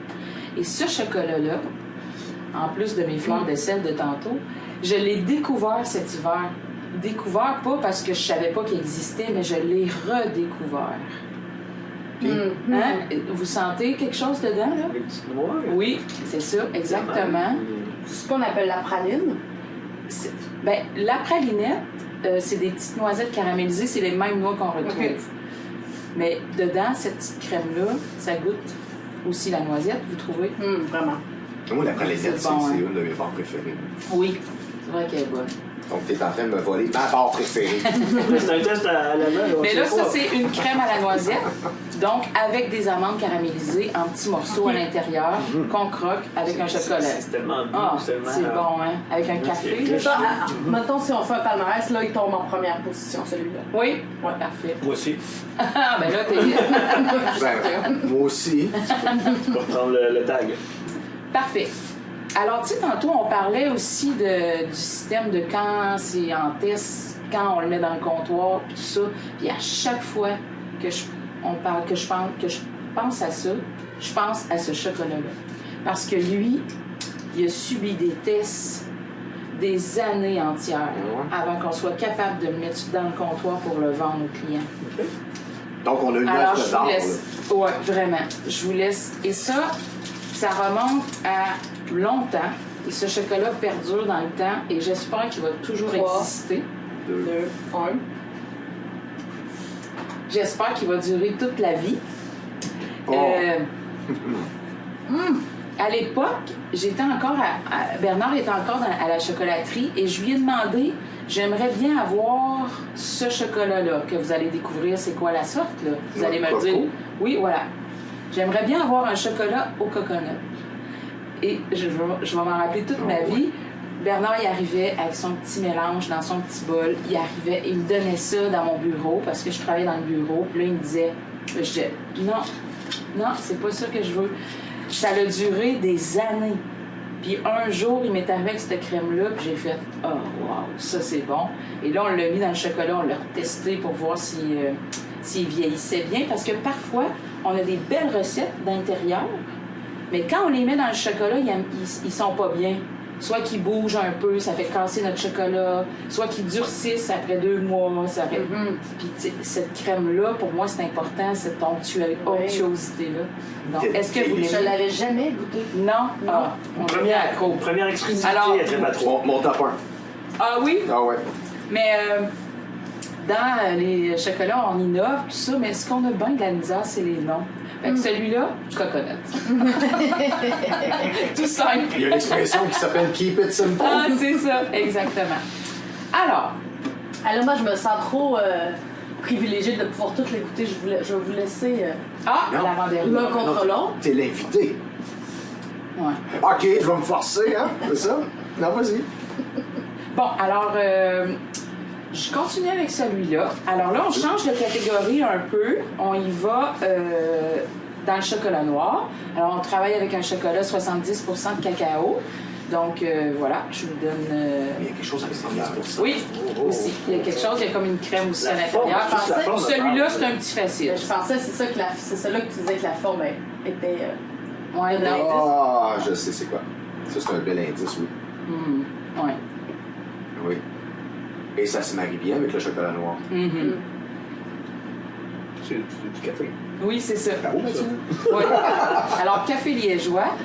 Et ce chocolat-là, en plus de mes fleurs de sel de tantôt, je l'ai découvert cet hiver. Découvert pas parce que je savais pas qu'il existait, mais je l'ai redécouvert. Hein? Vous sentez quelque chose dedans, là? Les petites noix. Oui, c'est ça, exactement. Ce qu'on appelle la praline. La pralinette, c'est des petites noisettes caramélisées, c'est les mêmes noix qu'on retrouve. Okay. Mais dedans, cette petite crème-là, ça goûte aussi la noisette, vous trouvez? Vraiment. Moi, la pralinette, C'est bon, c'est hein. une de mes barres préférées. Oui, c'est vrai qu'elle est bonne. Donc, t'es en train de me voler ma barre préférée. C'est un test à la main. Mais là, ça, c'est une crème à la noisette, donc avec des amandes caramélisées en petits morceaux à l'intérieur, qu'on croque avec un chocolat. C'est tellement bon. Ah, c'est bon, hein? Avec un café. là. Ça, mettons, si on fait un palmarès, là, il tombe en première position, celui-là. Oui? Ouais, parfait. Moi aussi. Ah, ben là, t'es... Ben, moi aussi. Je vais reprendre le tag. Parfait. Alors, tu sais, tantôt, on parlait aussi du système de quand c'est en test, quand on le met dans le comptoir, puis tout ça. Puis à chaque fois que je pense à ça, je pense à ce chocolat-là. Parce que lui, il a subi des tests des années entières avant qu'on soit capable de le mettre dans le comptoir pour le vendre aux clients. Donc, on a une Alors, œuvre je d'art. vous laisse. Oui, vraiment. Je vous laisse. Et ça remonte à longtemps. Et ce chocolat perdure dans le temps et j'espère qu'il va toujours 3, exister. 2, 1. J'espère qu'il va durer toute la vie. Oh. À l'époque, j'étais encore Bernard était encore à la chocolaterie et je lui ai demandé, j'aimerais bien avoir ce chocolat-là que vous allez découvrir. C'est quoi la sorte, là? Vous allez me le dire. Oui, voilà. J'aimerais bien avoir un chocolat au coconut. Et je vais m'en rappeler toute ma vie. Bernard, il arrivait avec son petit mélange dans son petit bol. Il arrivait, il me donnait ça dans mon bureau parce que je travaillais dans le bureau. Puis là, il me disait, je disais, non, c'est pas ça que je veux. Ça a duré des années. Puis un jour, il m'est arrivé avec cette crème-là, puis j'ai fait « Oh, wow, ça c'est bon ». Et là, on l'a mis dans le chocolat, on l'a retesté pour voir s'il vieillissait bien. Parce que parfois, on a des belles recettes d'intérieur, mais quand on les met dans le chocolat, ils sont pas bien. Soit qu'ils bougent un peu, ça fait casser notre chocolat, soit qu'ils durcissent après 2 mois. Ça fait... Puis cette crème-là, pour moi, c'est important, cette onctuosité-là. Donc, est-ce que vous l'aimez? Je l'avais jamais goûté. Non? Ah, Première exclusivité, Alors, elle tripe pas trop. Mon top 1. Ah oui? Ah ouais. Mais dans les chocolats, on innove, tout ça, mais ce qu'on a bien de la misère, c'est les noms. Fait que celui-là, coconut. Tout simple. Il y a une expression qui s'appelle « Keep it simple ». Ah, c'est ça, exactement. Alors, moi, je me sens trop privilégiée de pouvoir toutes les goûter. Je vais vous laisser Non. l'avant-dernier. l'un contre l'autre. T'es l'invité. Ouais. OK, je vais me forcer, hein? C'est ça? Non, vas-y. Bon, alors, je continue avec celui-là. Alors là, on change de catégorie un peu. On y va dans le chocolat noir. Alors, on travaille avec un chocolat 70% de cacao. Donc, voilà, je vous donne... Il y a quelque chose à l'extérieur. Oui, aussi. Il y a quelque chose, il y a comme une crème aussi à l'intérieur. Celui-là, c'est un petit facile. Je pensais, c'est ça là que tu disais que la forme était... Ouais, non. Ah, je sais c'est quoi. Ça, c'est un bel indice, oui. Ouais. Oui. Et ça se marie bien avec le chocolat noir. C'est du café. Oui, c'est ça. Bravo, Mathieu. Ouais. Alors, café liégeois.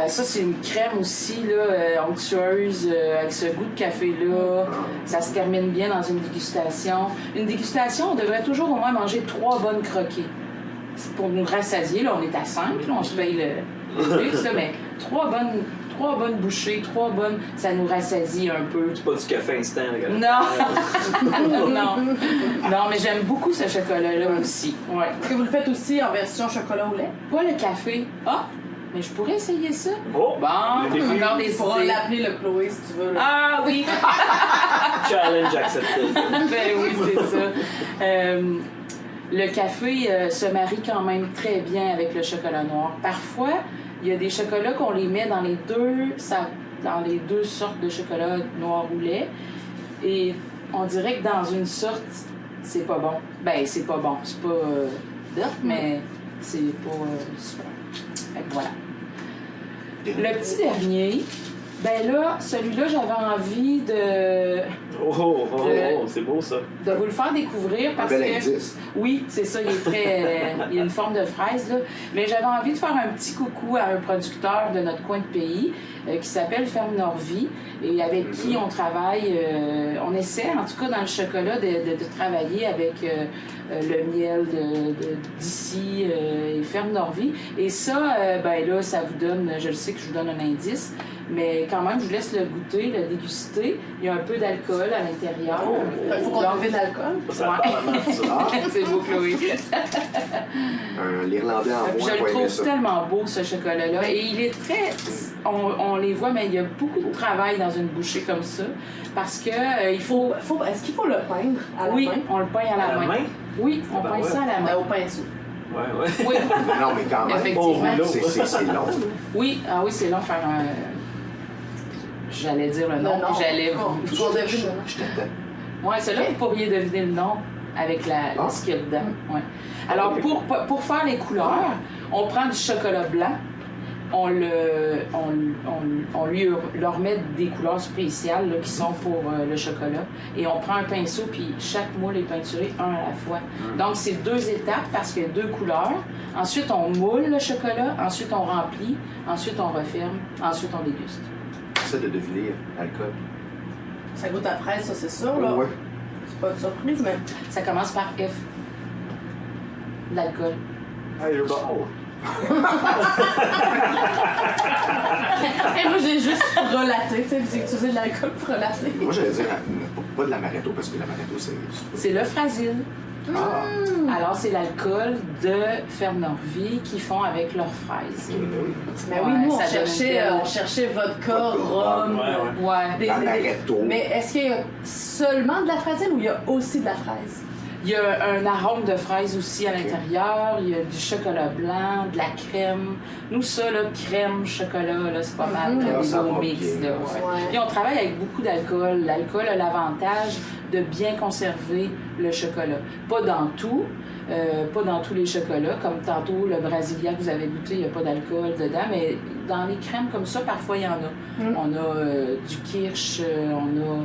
Ça, c'est une crème aussi, là, onctueuse, avec ce goût de café-là. Ça se termine bien dans une dégustation. Une dégustation, on devrait toujours au moins manger 3 bonnes croquées. C'est pour nous rassasier, là, on est à 5, là, on se paye le luxe, là, mais 3 bonnes bouchées, 3 bonnes, ça nous rassasie un peu. C'est pas du café instant, là. Non! Non, mais j'aime beaucoup ce chocolat-là aussi. Ouais. Est-ce que vous le faites aussi en version chocolat au lait? Pas le café. Ah! Mais je pourrais essayer ça. Oh! Bon, encore des Tu pourras idées. l'appeler le Chloé si tu veux. Là. Ah oui! Challenge accepté. Ben oui, c'est ça. Le café se marie quand même très bien avec le chocolat noir. Parfois, il y a des chocolats qu'on les met dans les deux sortes de chocolat noir ou lait. Et on dirait que dans une sorte, c'est pas bon. Ben, c'est pas bon. C'est pas mais c'est pas super. Fait que voilà. Le petit dernier, ben là, celui-là, j'avais envie de C'est beau ça. de vous le faire découvrir parce bel que... indice. Oui, c'est ça, il est très... il y a une forme de fraise, là. Mais j'avais envie de faire un petit coucou à un producteur de notre coin de pays qui s'appelle Ferme Norvie et avec qui on travaille... on essaie, en tout cas dans le chocolat, de travailler avec le miel d'ici et Ferme Norvie. Et ça, ben là, ça vous donne... Je le sais que je vous donne un indice, mais quand même, je vous laisse le goûter, le déguster. Il y a un peu d'alcool à l'intérieur. Il faut qu'on trouve de l'alcool. Ouais. C'est beau, Chloé. L'Irlandais en Je moins le va aimer trouve ça. tellement beau, ce chocolat-là. Et il est très... On les voit, mais il y a beaucoup de travail dans une bouchée comme ça. Parce que il faut... Est-ce qu'il faut le peindre à la Oui, main? on le peint à la main. Oui, on peint ça à la main. Au pinceau. Ouais. Oui, Non, mais quand même. effectivement. C'est long. Oui, c'est long faire un... J'allais dire le nom, mais j'allais... Qu'on devine. Je t'attends. Oui, celui-là, vous pourriez deviner le nom avec ce qu'il y a dedans. Ouais. Alors, pour faire les couleurs, on prend du chocolat blanc, on lui leur met des couleurs spéciales là, qui sont pour le chocolat. Et on prend un pinceau, puis chaque moule est peinturé un à la fois. Donc, c'est 2 étapes parce qu'il y a 2 couleurs. Ensuite, on moule le chocolat, ensuite on remplit, ensuite on referme, ensuite on déguste. J'essaie de deviner l'alcool. Ça goûte à fraise, ça, c'est sûr, là. Ouais. C'est pas de surprise, mais... Ça commence par F. L'alcool. Et moi, j'ai juste relaté, tu sais, vous utilisez de l'alcool pour relater. Moi, j'allais dire pas de l'amaretto, parce que l'amaretto, c'est... C'est le Frasile. Ah. Alors, c'est l'alcool de Ferme Norvie qu'ils font avec leurs fraises. Mais oui, nous, ça on cherchait vodka, rhum. Ouais. L'amaretto. Mais est-ce qu'il y a seulement de la fraisine ou il y a aussi de la fraise? Il y a un arôme de fraise aussi à l'intérieur. Il y a du chocolat blanc, de la crème. Nous, ça, là, crème, chocolat, là, c'est pas mal. Ah, Des ça beaux va mix, bien. là, Ouais. Puis on travaille avec beaucoup d'alcool. L'alcool a l'avantage de bien conserver le chocolat. Pas dans tout. Pas dans tous les chocolats. Comme tantôt, le Brasilia que vous avez goûté, il n'y a pas d'alcool dedans. Mais dans les crèmes comme ça, parfois, il y en a. On a du kirsch, on a...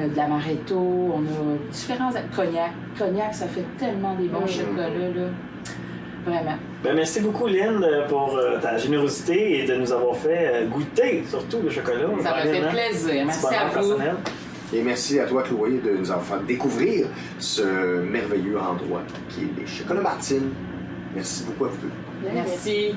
de l'amaretto, on a différents cognac. Cognac, ça fait tellement des bons chocolats, là. Vraiment. Ben, merci beaucoup, Lynn, pour ta générosité et de nous avoir fait goûter, surtout, le chocolat. Ça m'a fait plaisir. Merci à vous. Personnel. Et merci à toi, Chloé, de nous avoir fait découvrir ce merveilleux endroit qui est les Chocolats Martine. Merci beaucoup à vous deux. Merci.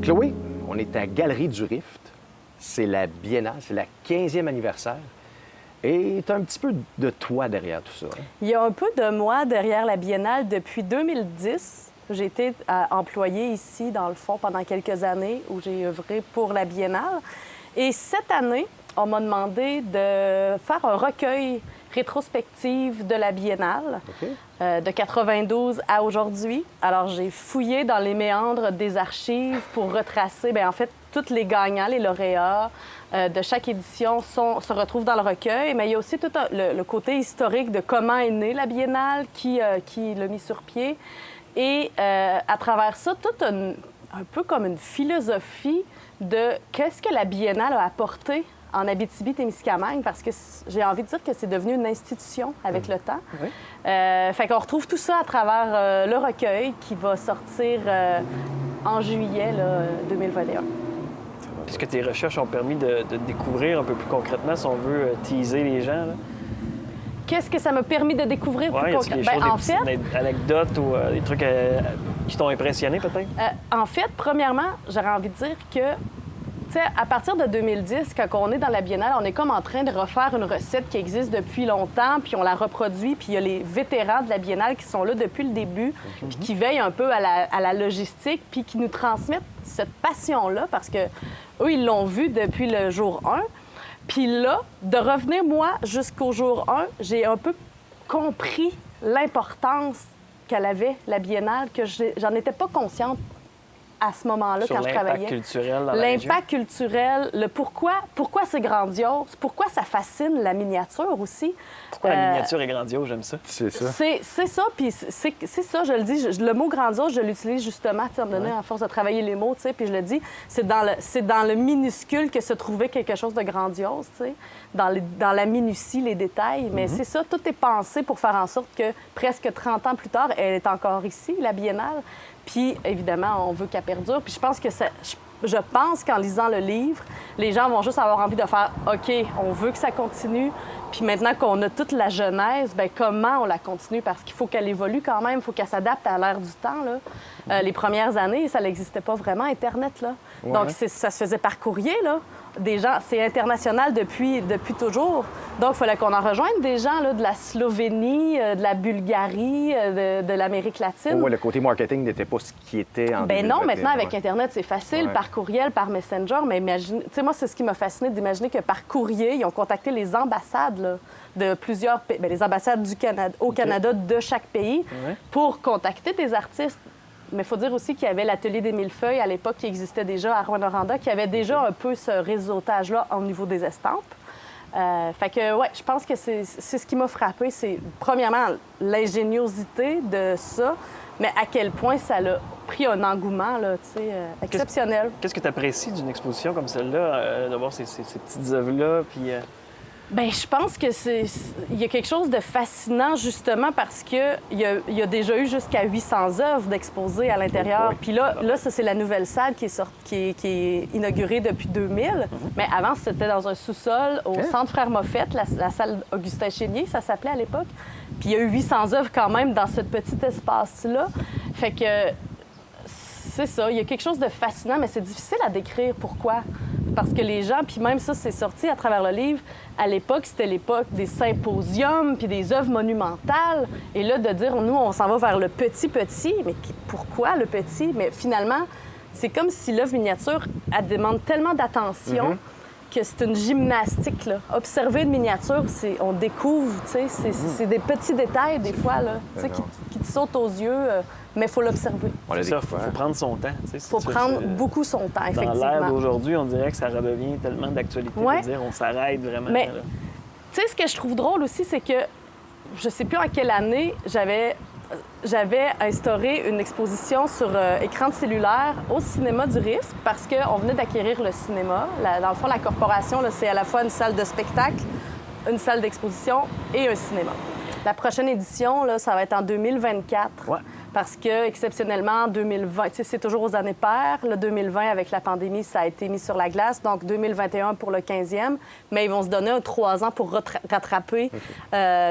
Chloé, on est à Galerie du Rift. c'est la Biennale, c'est la 15e anniversaire. Et tu as un petit peu de toi derrière tout ça. Hein? Il y a un peu de moi derrière la Biennale depuis 2010. J'ai été employée ici, dans le fond, pendant quelques années où j'ai œuvré pour la Biennale. Et cette année, on m'a demandé de faire un recueil rétrospectif de la Biennale, de 92 à aujourd'hui. Alors, j'ai fouillé dans les méandres des archives pour retracer, bien, en fait, tous les gagnants, les lauréats de chaque édition se retrouvent dans le recueil. Mais il y a aussi tout le côté historique de comment est née la Biennale, qui l'a mis sur pied. Et à travers ça, tout un peu comme une philosophie de qu'est-ce que la Biennale a apporté en Abitibi-Témiscamingue, parce que j'ai envie de dire que c'est devenu une institution avec le temps. Oui. Fait qu'on retrouve tout ça à travers le recueil qui va sortir en juillet 2021. Est-ce que tes recherches ont permis de découvrir un peu plus concrètement, si on veut teaser les gens? Là? Qu'est-ce que ça m'a permis de découvrir plus concrètement? En fait, des anecdotes ou des trucs qui t'ont impressionné peut-être? En fait, premièrement, j'aurais envie de dire que à partir de 2010, quand on est dans la Biennale, on est comme en train de refaire une recette qui existe depuis longtemps, puis on la reproduit, puis il y a les vétérans de la Biennale qui sont là depuis le début, puis qui veillent un peu à la logistique, puis qui nous transmettent cette passion-là, parce que eux, ils l'ont vu depuis le jour 1. Puis là, de revenir, moi, jusqu'au jour 1, j'ai un peu compris l'importance qu'elle avait, la Biennale, que j'en étais pas consciente à ce moment-là, quand je travaillais. L'impact culturel dans la région. L'impact culturel, le pourquoi c'est grandiose, pourquoi ça fascine la miniature aussi. Pourquoi la miniature est grandiose, j'aime ça. C'est ça. C'est ça, puis c'est ça, je le dis. Le mot grandiose, je l'utilise justement, tu sais, à me donner à force de travailler les mots, tu sais, puis je le dis, c'est dans le minuscule que se trouvait quelque chose de grandiose, tu sais, dans la minutie, les détails. Mais c'est ça, tout est pensé pour faire en sorte que presque 30 ans plus tard, elle est encore ici, la Biennale. Puis, évidemment, on veut qu'elle perdure. Puis je pense que je pense qu'en lisant le livre, les gens vont juste avoir envie de faire « OK, on veut que ça continue. Puis maintenant qu'on a toute la genèse, bien, comment on la continue? Parce qu'il faut qu'elle évolue quand même, il faut qu'elle s'adapte à l'ère du temps. Là. Les premières années, ça n'existait pas vraiment, Internet. Là. Ouais. Donc, ça se faisait par courrier. Là. Des gens, c'est international depuis toujours. Donc, il fallait qu'on en rejoigne des gens là, de la Slovénie, de la Bulgarie, de l'Amérique latine. Le côté marketing n'était pas ce qui était en 2021. Non, maintenant, avec Internet, c'est facile, par courriel, par Messenger. Mais imagine, tu sais, moi, c'est ce qui m'a fasciné d'imaginer que par courrier, ils ont contacté les ambassades là, de plusieurs pays, les ambassades du Canada, au Canada de chaque pays pour contacter des artistes. Mais il faut dire aussi qu'il y avait l'atelier des millefeuilles à l'époque qui existait déjà à Rouyn-Noranda, qui avait déjà un peu ce réseautage-là au niveau des estampes. Fait que, ouais, je pense que c'est ce qui m'a frappé. C'est, premièrement, l'ingéniosité de ça, mais à quel point ça a pris un engouement, là, tu sais, exceptionnel. Qu'est-ce que tu apprécies d'une exposition comme celle-là, de voir ces petites œuvres-là, puis... Bien, je pense que il y a quelque chose de fascinant, justement, parce qu'il y a déjà eu jusqu'à 800 œuvres d'exposées à l'intérieur. Puis là, ça, c'est la nouvelle salle qui est inaugurée depuis 2000. Mais avant, c'était dans un sous-sol au Centre Frère Moffett, la salle Augustin Chénier, ça s'appelait à l'époque. Puis il y a eu 800 œuvres quand même dans ce petit espace-là. Fait que c'est ça, il y a quelque chose de fascinant, mais c'est difficile à décrire. Pourquoi? Parce que les gens, puis même ça, c'est sorti à travers le livre, à l'époque, c'était l'époque des symposiums puis des œuvres monumentales. Et là, de dire, nous, on s'en va vers le petit, mais pourquoi le petit? Mais finalement, c'est comme si l'œuvre miniature, elle demande tellement d'attention que c'est une gymnastique, là. Observer une miniature, on découvre, tu sais, c'est des petits détails, des fois, là, tu sais, qui te sautent aux yeux, mais il faut l'observer. Il faut prendre son temps. Il faut prendre beaucoup son temps, effectivement. Dans l'ère d'aujourd'hui, on dirait que ça redevient tellement d'actualité. De dire, on s'arrête vraiment. Mais, tu sais, ce que je trouve drôle aussi, c'est que, je sais plus en quelle année, j'avais instauré une exposition sur écran de cellulaire au cinéma du Rift parce qu'on venait d'acquérir le cinéma. Dans le fond, la corporation, là, c'est à la fois une salle de spectacle, une salle d'exposition et un cinéma. La prochaine édition, là, ça va être en 2024. Parce que, exceptionnellement, en 2020, tu sais, c'est toujours aux années paires. Le 2020, avec la pandémie, ça a été mis sur la glace. Donc, 2021 pour le 15e. Mais ils vont se donner 3 ans pour rattraper.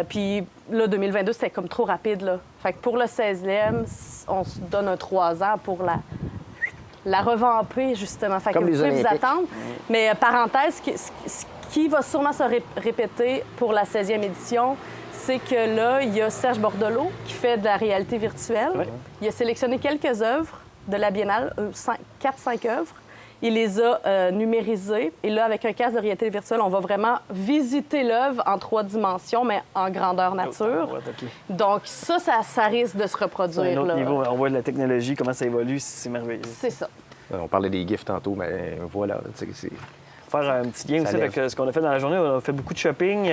Puis là, 2022, c'était comme trop rapide, là. Fait que pour le 16e, on se donne 3 ans pour la revamper, justement. Fait Comme que les vous pouvez vous Olympiques. attendre. Mais parenthèse, ce qui va sûrement se répéter pour la 16e édition, c'est que là, il y a Serge Bordelot qui fait de la réalité virtuelle. Oui. Il a sélectionné quelques œuvres de la Biennale, 4-5 œuvres. Il les a numérisées. Et là, avec un casque de réalité virtuelle, on va vraiment visiter l'œuvre en 3 dimensions, mais en grandeur nature. Ouais, OK. Donc ça risque de se C'est reproduire. un autre là. niveau. On voit de la technologie, comment ça évolue, c'est merveilleux. C'est ça. On parlait des gifs tantôt, mais voilà. C'est... Faire un petit lien Ça aussi avec lève. ce qu'on a fait dans la journée. On a fait beaucoup de shopping. Il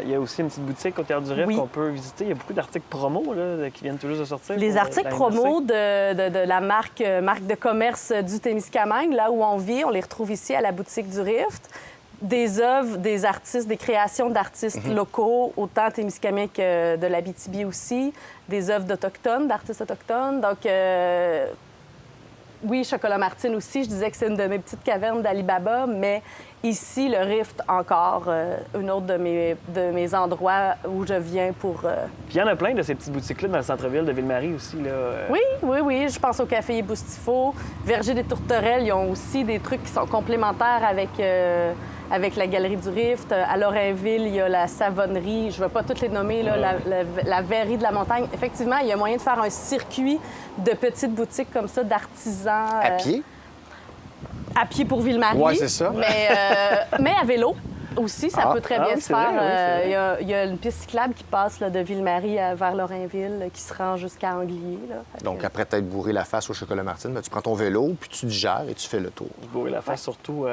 y a aussi une petite boutique au Théâtre du Rift Oui. qu'on peut visiter. Il y a beaucoup d'articles promo là, qui viennent tout juste de sortir. Les pour, articles la promo MRC. de la marque de commerce du Témiscamingue, là où on vit, on les retrouve ici à la boutique du Rift. Des œuvres, des artistes, des créations d'artistes locaux, autant Témiscamingue que de l'Abitibi aussi. Des œuvres d'Autochtones, d'artistes autochtones. Donc, oui, Chocolat Martine aussi. Je disais que c'est une de mes petites cavernes d'Alibaba, mais ici, le Rift, encore un autre de mes endroits où je viens pour... Puis il y en a plein de ces petites boutiques-là dans le centre-ville de Ville-Marie aussi. Là. Oui. Je pense au Café Boustifo. Verger des Tourterelles, ils ont aussi des trucs qui sont complémentaires avec la Galerie du Rift. À Lorrainville, il y a la Savonnerie. Je ne vais pas toutes les nommer, là, la Verrerie de la Montagne. Effectivement, il y a moyen de faire un circuit de petites boutiques comme ça, d'artisans. À pied? À pied pour Ville-Marie. Ouais, c'est ça. Mais à vélo aussi, ça peut très bien oui, se c'est faire. vrai, oui, c'est vrai. Il y a une piste cyclable qui passe là, de Ville-Marie vers Lorrainville, qui se rend jusqu'à Anglier. Là. Fait Donc, que- après t'être bourré la face au chocolat Martine, ben, tu prends ton vélo, puis tu digères et tu fais le tour. Bourrer la face, surtout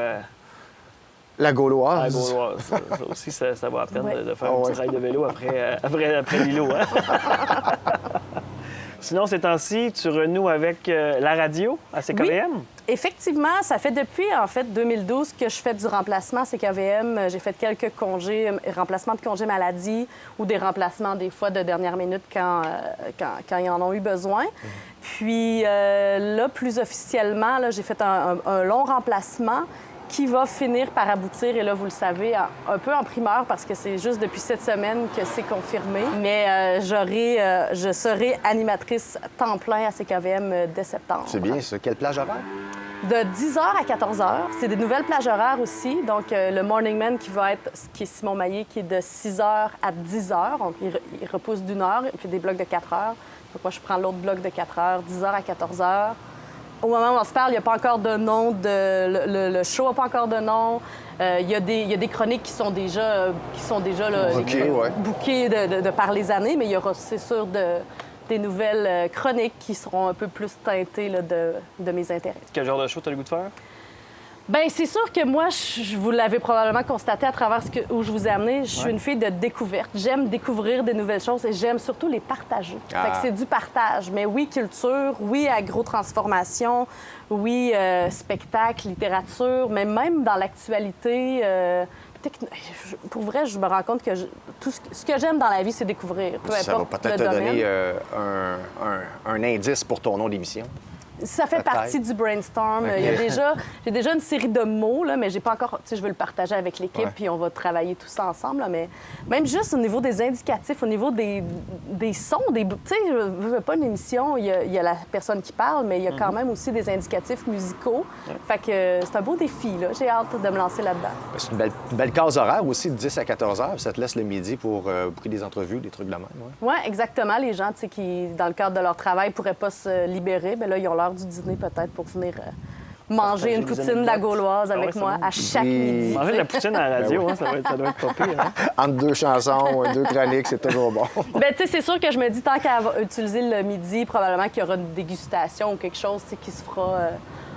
La à Gauloise. Gauloise. Ça aussi, ça vaut la peine Ouais. de faire Ah un ouais. petit ride de vélo après l'îlot. Hein? Sinon, ces temps-ci, tu renoues avec la radio à CKVM? Effectivement, ça fait depuis, en fait, 2012 que je fais du remplacement à CKVM. J'ai fait quelques congés, remplacements de congés maladie ou des remplacements, des fois, de dernière minute quand ils en ont eu besoin. Puis là, plus officiellement, là, j'ai fait un long remplacement qui va finir par aboutir, et là, vous le savez, un peu en primeur, parce que c'est juste depuis cette semaine que c'est confirmé. Mais je serai animatrice temps plein à CKVM dès septembre. C'est bien ça. Quelle plage horaire? De 10h à 14h. C'est des nouvelles plages horaires aussi. Donc, le Morning Man qui est Simon Maillé, qui est de 6h à 10h. Donc, il repousse d'1 heure, il fait des blocs de 4 heures. Donc, moi, je prends l'autre bloc de 4 heures, 10h à 14h. Au moment où on se parle, il n'y a pas encore de nom. Le show n'a pas encore de nom. Il y a des chroniques qui sont déjà là, Bookées, ouais. bookées de par les années, mais il y aura, c'est sûr, des nouvelles chroniques qui seront un peu plus teintées là, de mes intérêts. Quel genre de show tu as le goût de faire? Bien, c'est sûr que moi, vous l'avez probablement constaté à travers où je vous ai amené, je suis une fille de découverte. J'aime découvrir des nouvelles choses et j'aime surtout les partager. Ah. Fait que c'est du partage. Mais oui, culture, oui, agro-transformation, oui, spectacle, littérature, mais même dans l'actualité... pour vrai, je me rends compte que tout ce que j'aime dans la vie, c'est découvrir. Peu Ça va importe peut-être le te domaine. donner un indice pour ton nom d'émission. Ça fait Peut-être. partie du brainstorm. Il y a j'ai déjà une série de mots, là, mais j'ai pas encore... Tu sais, je veux le partager avec l'équipe, Ouais. puis on va travailler tout ça ensemble. Là, mais même juste au niveau des indicatifs, au niveau des sons, tu sais, je veux pas une émission, il y a la personne qui parle, mais il y a quand même aussi des indicatifs musicaux. Fait que c'est un beau défi, là. J'ai hâte de me lancer là-dedans. C'est une belle case horaire aussi, de 10 à 14 heures. Ça te laisse le midi pour booker des entrevues, des trucs de la même. Ouais. Oui, exactement. Les gens, tu sais, qui, dans le cadre de leur travail, pourraient pas se libérer, bien là, ils ont l'heure du dîner peut-être pour venir manger une des poutine de la anecdotes. Gauloise Ah avec ouais, c'est moi bon. à chaque Oui. midi. Manger de la poutine à la radio, hein, ça doit être pas pire. Hein? Entre 2 chansons, 2 chroniques, c'est toujours bon. Bien, tu sais, c'est sûr que je me dis, tant qu'à utiliser le midi, probablement qu'il y aura une dégustation ou quelque chose, tu sais, qui se fera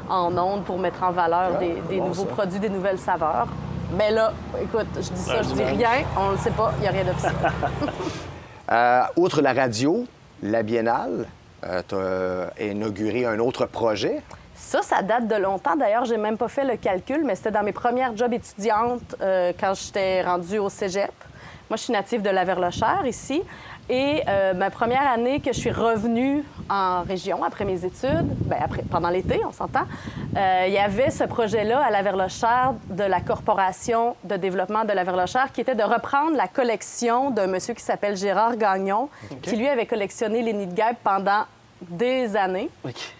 en ondes pour mettre en valeur des bon, nouveaux ça. produits, des nouvelles saveurs. Mais là, écoute, je dis ça, je dis dimanche. rien, on ne le sait pas, il n'y a rien d'officiel. Outre la radio, la Biennale, tu as inauguré un autre projet. Ça date de longtemps. D'ailleurs, j'ai même pas fait le calcul, mais c'était dans mes premières jobs étudiantes quand j'étais rendue au cégep. Moi, je suis native de Laverlechère, ici. Et ma première année que je suis revenue en région après mes études, pendant l'été, on s'entend, il y avait ce projet-là à Laverlechère de la Corporation de développement de Laverlechère qui était de reprendre la collection d'un monsieur qui s'appelle Gérard Gagnon, qui lui avait collectionné les nids de guêpes pendant des années,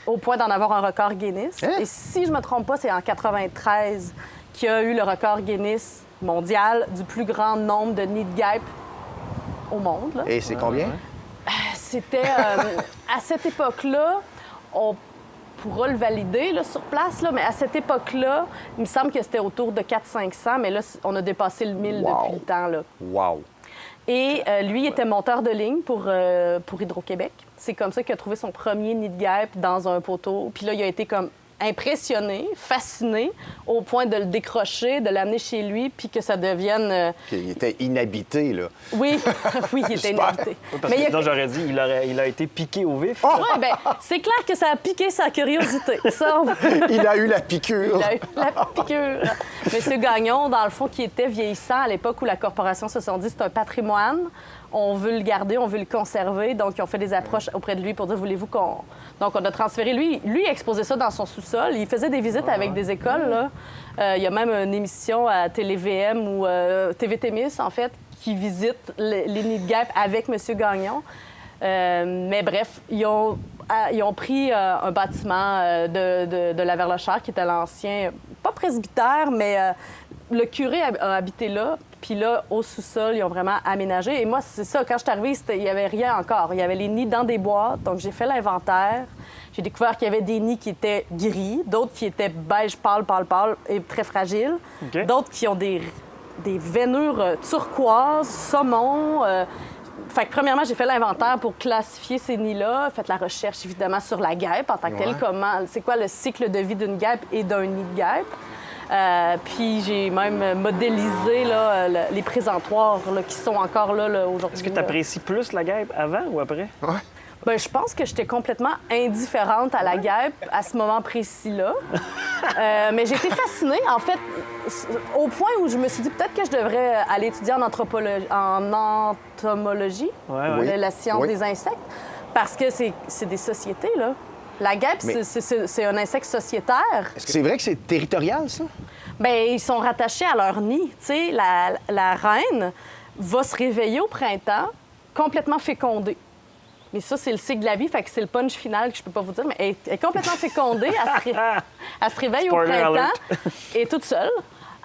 au point d'en avoir un record Guinness. Hein? Et si je me trompe pas, c'est en 93 qu'il a eu le record Guinness mondial du plus grand nombre de nids de guêpes au monde. Là. Et c'est combien? C'était à cette époque-là, on pourra le valider là, sur place, là, mais à cette époque-là, il me semble que c'était autour de 400-500, mais là, on a dépassé le 1000 Wow. depuis le temps. Là. Wow! Et lui, il était monteur de ligne pour Hydro-Québec. C'est comme ça qu'il a trouvé son premier nid de guêpe dans un poteau. Puis là, il a été comme impressionné, fasciné, au point de le décrocher, de l'amener chez lui, puis que ça devienne... Il était inhabité, là. Oui, oui, il était J'espère. inhabité. Parce Mais que il y a- sinon, j'aurais dit, il a été piqué au vif. Ouais, ben, c'est clair que ça a piqué sa curiosité. Ça, Il a eu la piqûre. il a eu la piqûre. Monsieur Gagnon, dans le fond, qui était vieillissant à l'époque où la corporation se sont dit c'est un patrimoine, on veut le garder, on veut le conserver. Donc, ils ont fait des approches auprès de lui pour dire voulez-vous qu'on. Donc, on a transféré. Lui, il exposait ça dans son sous-sol. Il faisait des visites avec des écoles. Là. Il y a même une émission à Télé-VM ou TV Témis, en fait, qui visite les nids de guêpes avec Monsieur Gagnon. Mais bref, ils ont pris un bâtiment de la Verlochère, qui était l'ancien, pas presbytère, mais le curé a habité là. Puis là, au sous-sol, ils ont vraiment aménagé. Et moi, c'est ça, quand je suis arrivée, il n'y avait rien encore. Il y avait les nids dans des boîtes. Donc, j'ai fait l'inventaire. J'ai découvert qu'il y avait des nids qui étaient gris, d'autres qui étaient beige pâle et très fragiles. OK. D'autres qui ont des veinures turquoises, saumon. Fait que premièrement, j'ai fait l'inventaire pour classifier ces nids-là. Fait la recherche, évidemment, sur la guêpe en tant que telle. C'est quoi le cycle de vie d'une guêpe et d'un nid de guêpe. Puis j'ai même modélisé là, les présentoirs là, qui sont encore là aujourd'hui. Est-ce que tu apprécies plus la guêpe avant ou après? Ben, je pense que j'étais complètement indifférente à la guêpe à ce moment précis-là. Mais j'ai été fascinée, en fait, au point où je me suis dit peut-être que je devrais aller étudier en entomologie, Ouais. la science des insectes, parce que c'est des sociétés, là. La guêpe, Mais- c'est un insecte sociétaire. Est-ce que c'est vrai que c'est territorial, ça? Bien, ils sont rattachés à leur nid. Tu sais, la reine va se réveiller au printemps complètement fécondée. Mais ça, c'est le cycle de la vie, fait que c'est le punch final que je peux pas vous dire, mais elle est complètement fécondée. Elle se réveille au Spoiler printemps alert. et est toute seule,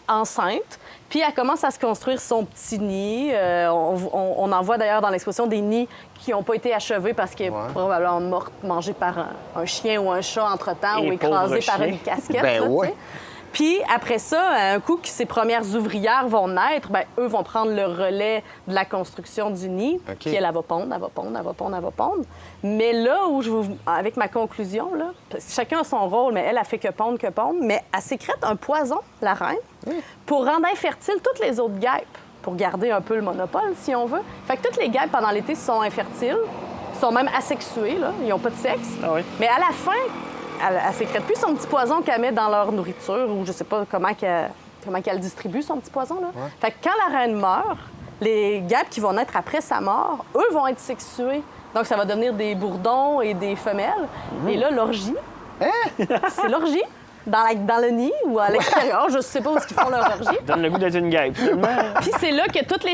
enceinte. Puis elle commence à se construire son petit nid. On en voit d'ailleurs dans l'exposition des nids qui n'ont pas été achevés parce qu'elle est probablement morte, mangée par un chien ou un chat entre-temps Et ou écrasée pauvre par chien. une casquette. Ben là, tu ouais. sais. Puis après ça, un coup que ces premières ouvrières vont naître, ben, eux vont prendre le relais de la construction du nid. OK. Puis elle va pondre, elle va pondre, elle va pondre, elle va pondre. Mais là où avec ma conclusion, là, parce que chacun a son rôle, mais elle a fait que pondre, mais elle sécrète un poison, la reine, pour rendre infertiles toutes les autres guêpes, pour garder un peu le monopole, si on veut. Fait que toutes les guêpes, pendant l'été, sont infertiles, sont même asexuées, là. Ils n'ont pas de sexe. Ah oui. Mais à la fin, elle sécrète plus son petit poison qu'elle met dans leur nourriture ou je sais pas comment qu'elle distribue son petit poison. Là. Fait que quand la reine meurt, les guêpes qui vont naître après sa mort, eux vont être sexués. Donc ça va devenir des bourdons et des femelles. Et là, l'orgie, c'est l'orgie. Dans le nid ou à l'extérieur, je sais pas où ils font leur orgie. Donne le goût d'être une guêpe, finalement. Puis c'est là que toutes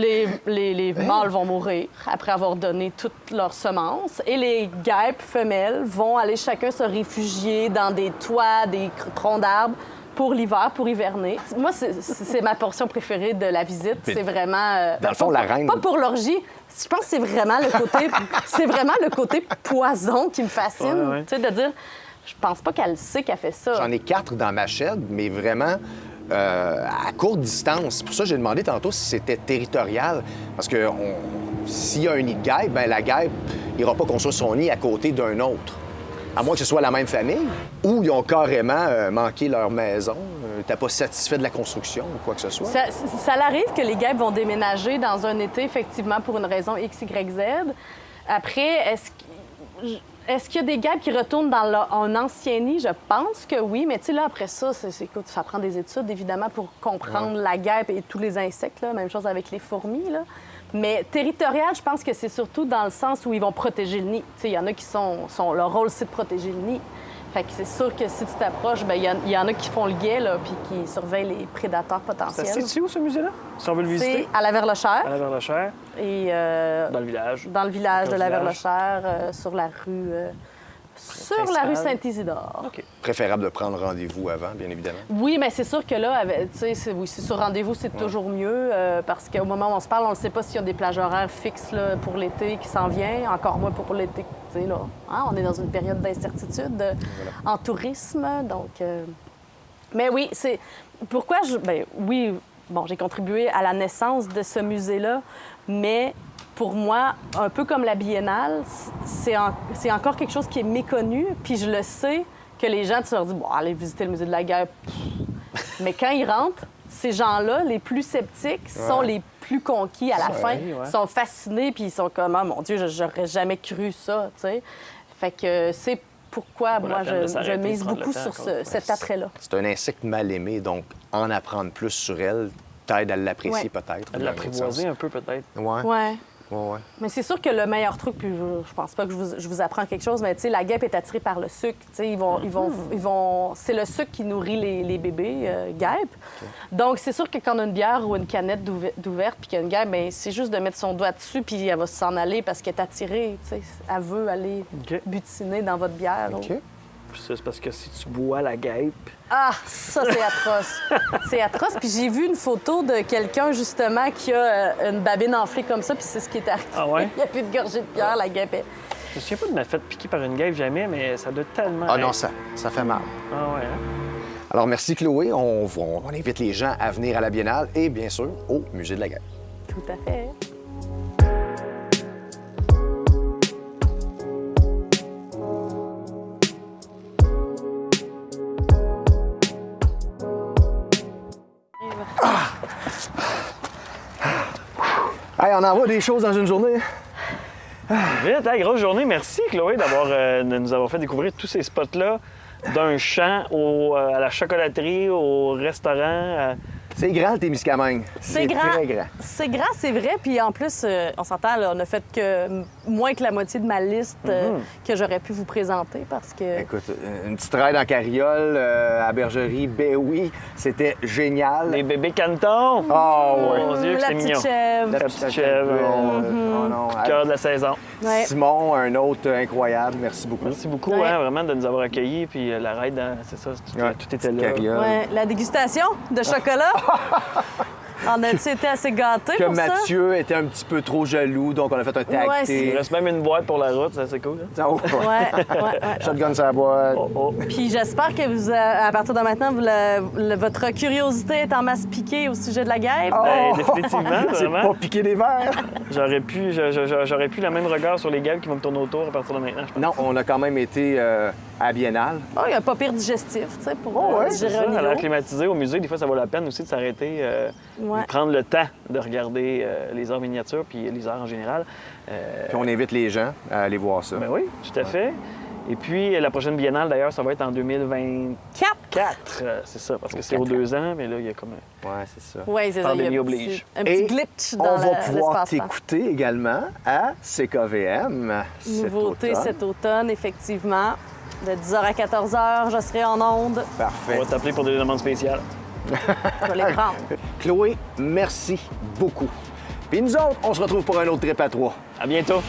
les mâles vont mourir après avoir donné toutes leurs semences. Et les guêpes femelles vont aller chacun se réfugier dans des toits, des troncs d'arbres pour l'hiver, pour hiverner. Moi, c'est ma portion préférée de la visite. C'est vraiment... Dans le fond, la reine- Pas pour l'orgie. Je pense que c'est vraiment le côté poison qui me fascine. Ouais. Tu sais, de dire... Je pense pas qu'elle sait qu'elle fait ça. J'en ai 4 dans ma chaîne, mais vraiment à courte distance. Pour ça, j'ai demandé tantôt si c'était territorial. Parce que s'il y a un nid de guêpe, ben la guêpe n'ira pas construire son nid à côté d'un autre. À moins que ce soit la même famille, ou ils ont carrément manqué leur maison, t'es pas satisfait de la construction ou quoi que ce soit. Ça arrive que les guêpes vont déménager dans un été, effectivement, pour une raison X, Y, Z. Après, est-ce qu'il y a des guêpes qui retournent dans un ancien nid? Je pense que oui, mais tu sais, là, après ça, écoute, ça prend des études, évidemment, pour comprendre la guêpe et tous les insectes, là. Même chose avec les fourmis, là. Mais territorial, je pense que c'est surtout dans le sens où ils vont protéger le nid. Tu sais, il y en a qui leur rôle, c'est de protéger le nid. Fait que c'est sûr que si tu t'approches, ben il y en a qui font le guet, là, puis qui surveillent les prédateurs Ça potentiels. se situe où, ce musée-là? Si on veut le visiter? C'est à la Verlochère. À la Verlochère, Et dans le village. dans le village de la Village. Verlochère, sur la rue... sur la rue Principale. Saint-Isidore. OK. Préférable de prendre rendez-vous avant, bien évidemment. Oui, mais c'est sûr que là, tu sais, c'est sur rendez-vous, c'est toujours mieux parce qu'au moment où on se parle, on ne sait pas s'il y a des plages horaires fixes là, pour l'été qui s'en vient, encore moins pour l'été. Tu sais, là, hein, on est dans une période d'incertitude en tourisme, donc... Mais oui, c'est... Pourquoi je... Ben oui, bon, j'ai contribué à la naissance de ce musée-là, mais... Pour moi, un peu comme la biennale, c'est encore quelque chose qui est méconnu, puis je le sais que les gens, tu leur dis, bon, allez visiter le musée de la guerre. Mais quand ils rentrent, ces gens-là, les plus sceptiques, sont les plus conquis à la fin. ouais. Sont fascinés, puis ils sont comme, oh mon Dieu, j'aurais jamais cru ça, tu sais. Fait que c'est pourquoi, Pas moi, la peine de je s'arrêter, mise prendre le beaucoup temps, sur quoi. cet attrait-là. C'est un insecte mal aimé, donc en apprendre plus sur elle t'aide à l'apprécier Ouais. peut-être. À l'apprivoiser un peu, peut-être. Ouais. Ouais. Ouais. Mais c'est sûr que le meilleur truc, puis je pense pas que je vous apprends quelque chose, mais tu sais, la guêpe est attirée par le sucre. Tu sais, ils vont, c'est le sucre qui nourrit les bébés guêpes. Donc, c'est sûr que quand on a une bière ou une canette d'ouverte, puis qu'il y a une guêpe, bien, c'est juste de mettre son doigt dessus, puis elle va s'en aller parce qu'elle est attirée. Tu sais, elle veut aller OK. butiner dans votre bière. là. OK. Puis ça, c'est parce que si tu bois la guêpe, Ah, ça, c'est atroce. C'est atroce. Puis j'ai vu une photo de quelqu'un, justement, qui a une babine enflée comme ça, puis c'est ce qui est arrivé. Ah ouais? Il n'y a plus de gorgée de bière, la guêpe est... je me souviens pas de m'être fait piquer par une guêpe jamais, mais ça doit tellement... Ah non, ça fait mal. Ah ouais, hein? Alors, merci Chloé. On invite les gens à venir à la Biennale et, bien sûr, au Musée de la guerre. Tout à fait. Hey, on envoie des choses dans une journée. Vite, hein, grosse journée. Merci, Chloé, de nous avoir fait découvrir tous ces spots-là, d'un champ à la chocolaterie, au restaurant. C'est grand, le Témiscamingue. C'est grand. Très grand. C'est grand, c'est vrai. Puis en plus, on s'entend, là, on a fait que moins que la moitié de ma liste que j'aurais pu vous présenter parce que... Écoute, une petite ride en carriole à la bergerie Béoui, c'était génial. Les bébés cantons! Oh, oui. Mon Dieu, que la c'est petite mignon. chèvre. La petite chèvre, Oh, non. cœur de la saison. Ouais. Simon, un autre incroyable. Merci beaucoup. Merci beaucoup, Ouais. hein, vraiment, de nous avoir accueillis. Puis la ride, c'est ça, tout était là. Carriole. Ouais, la dégustation de chocolat. On a-tu été assez gâtés Que pour ça? Mathieu était un petit peu trop jaloux, donc on a fait un tag Ouais, team. Il reste même une boîte pour la route, ça, c'est cool. Hein? Oh, Ouais. Shotgun sur la boîte. Oh. Puis j'espère que à partir de maintenant, votre curiosité est en masse piquée au sujet de la guêpe. Ben, définitivement, C'est vraiment. pas piquer des verres. J'aurais pu le même regard sur les guêpes qui vont me tourner autour à partir de maintenant, je pense. Non, on a quand même été à la Biennale. Oh, il y a un pas pire digestif, tu sais, pour ouais, C'est digérer ça, un à l'air îlot. climatisé au musée, des fois, ça vaut la peine aussi de s'arrêter, Ouais. de prendre le temps de regarder les arts miniatures puis les arts en général. Puis on invite les gens à aller voir ça. Ben oui, tout à fait. Et puis, la prochaine biennale, d'ailleurs, ça va être en 2024. C'est ça, parce que c'est aux 2 ans, mais là, il y a comme un... Ouais, c'est ça. Oui, c'est ça. Il y a Pandémie un oblige. petit Et glitch on dans va pouvoir l'espace-temps. t'écouter également à CKVM. Nouveauté cet automne. cet automne, effectivement. De 10h à 14h, je serai en onde. Parfait. On va t'appeler pour des demandes spéciales. Je vais les prendre. Chloé, merci beaucoup. Puis nous autres, on se retrouve pour un autre trip à 3. À bientôt.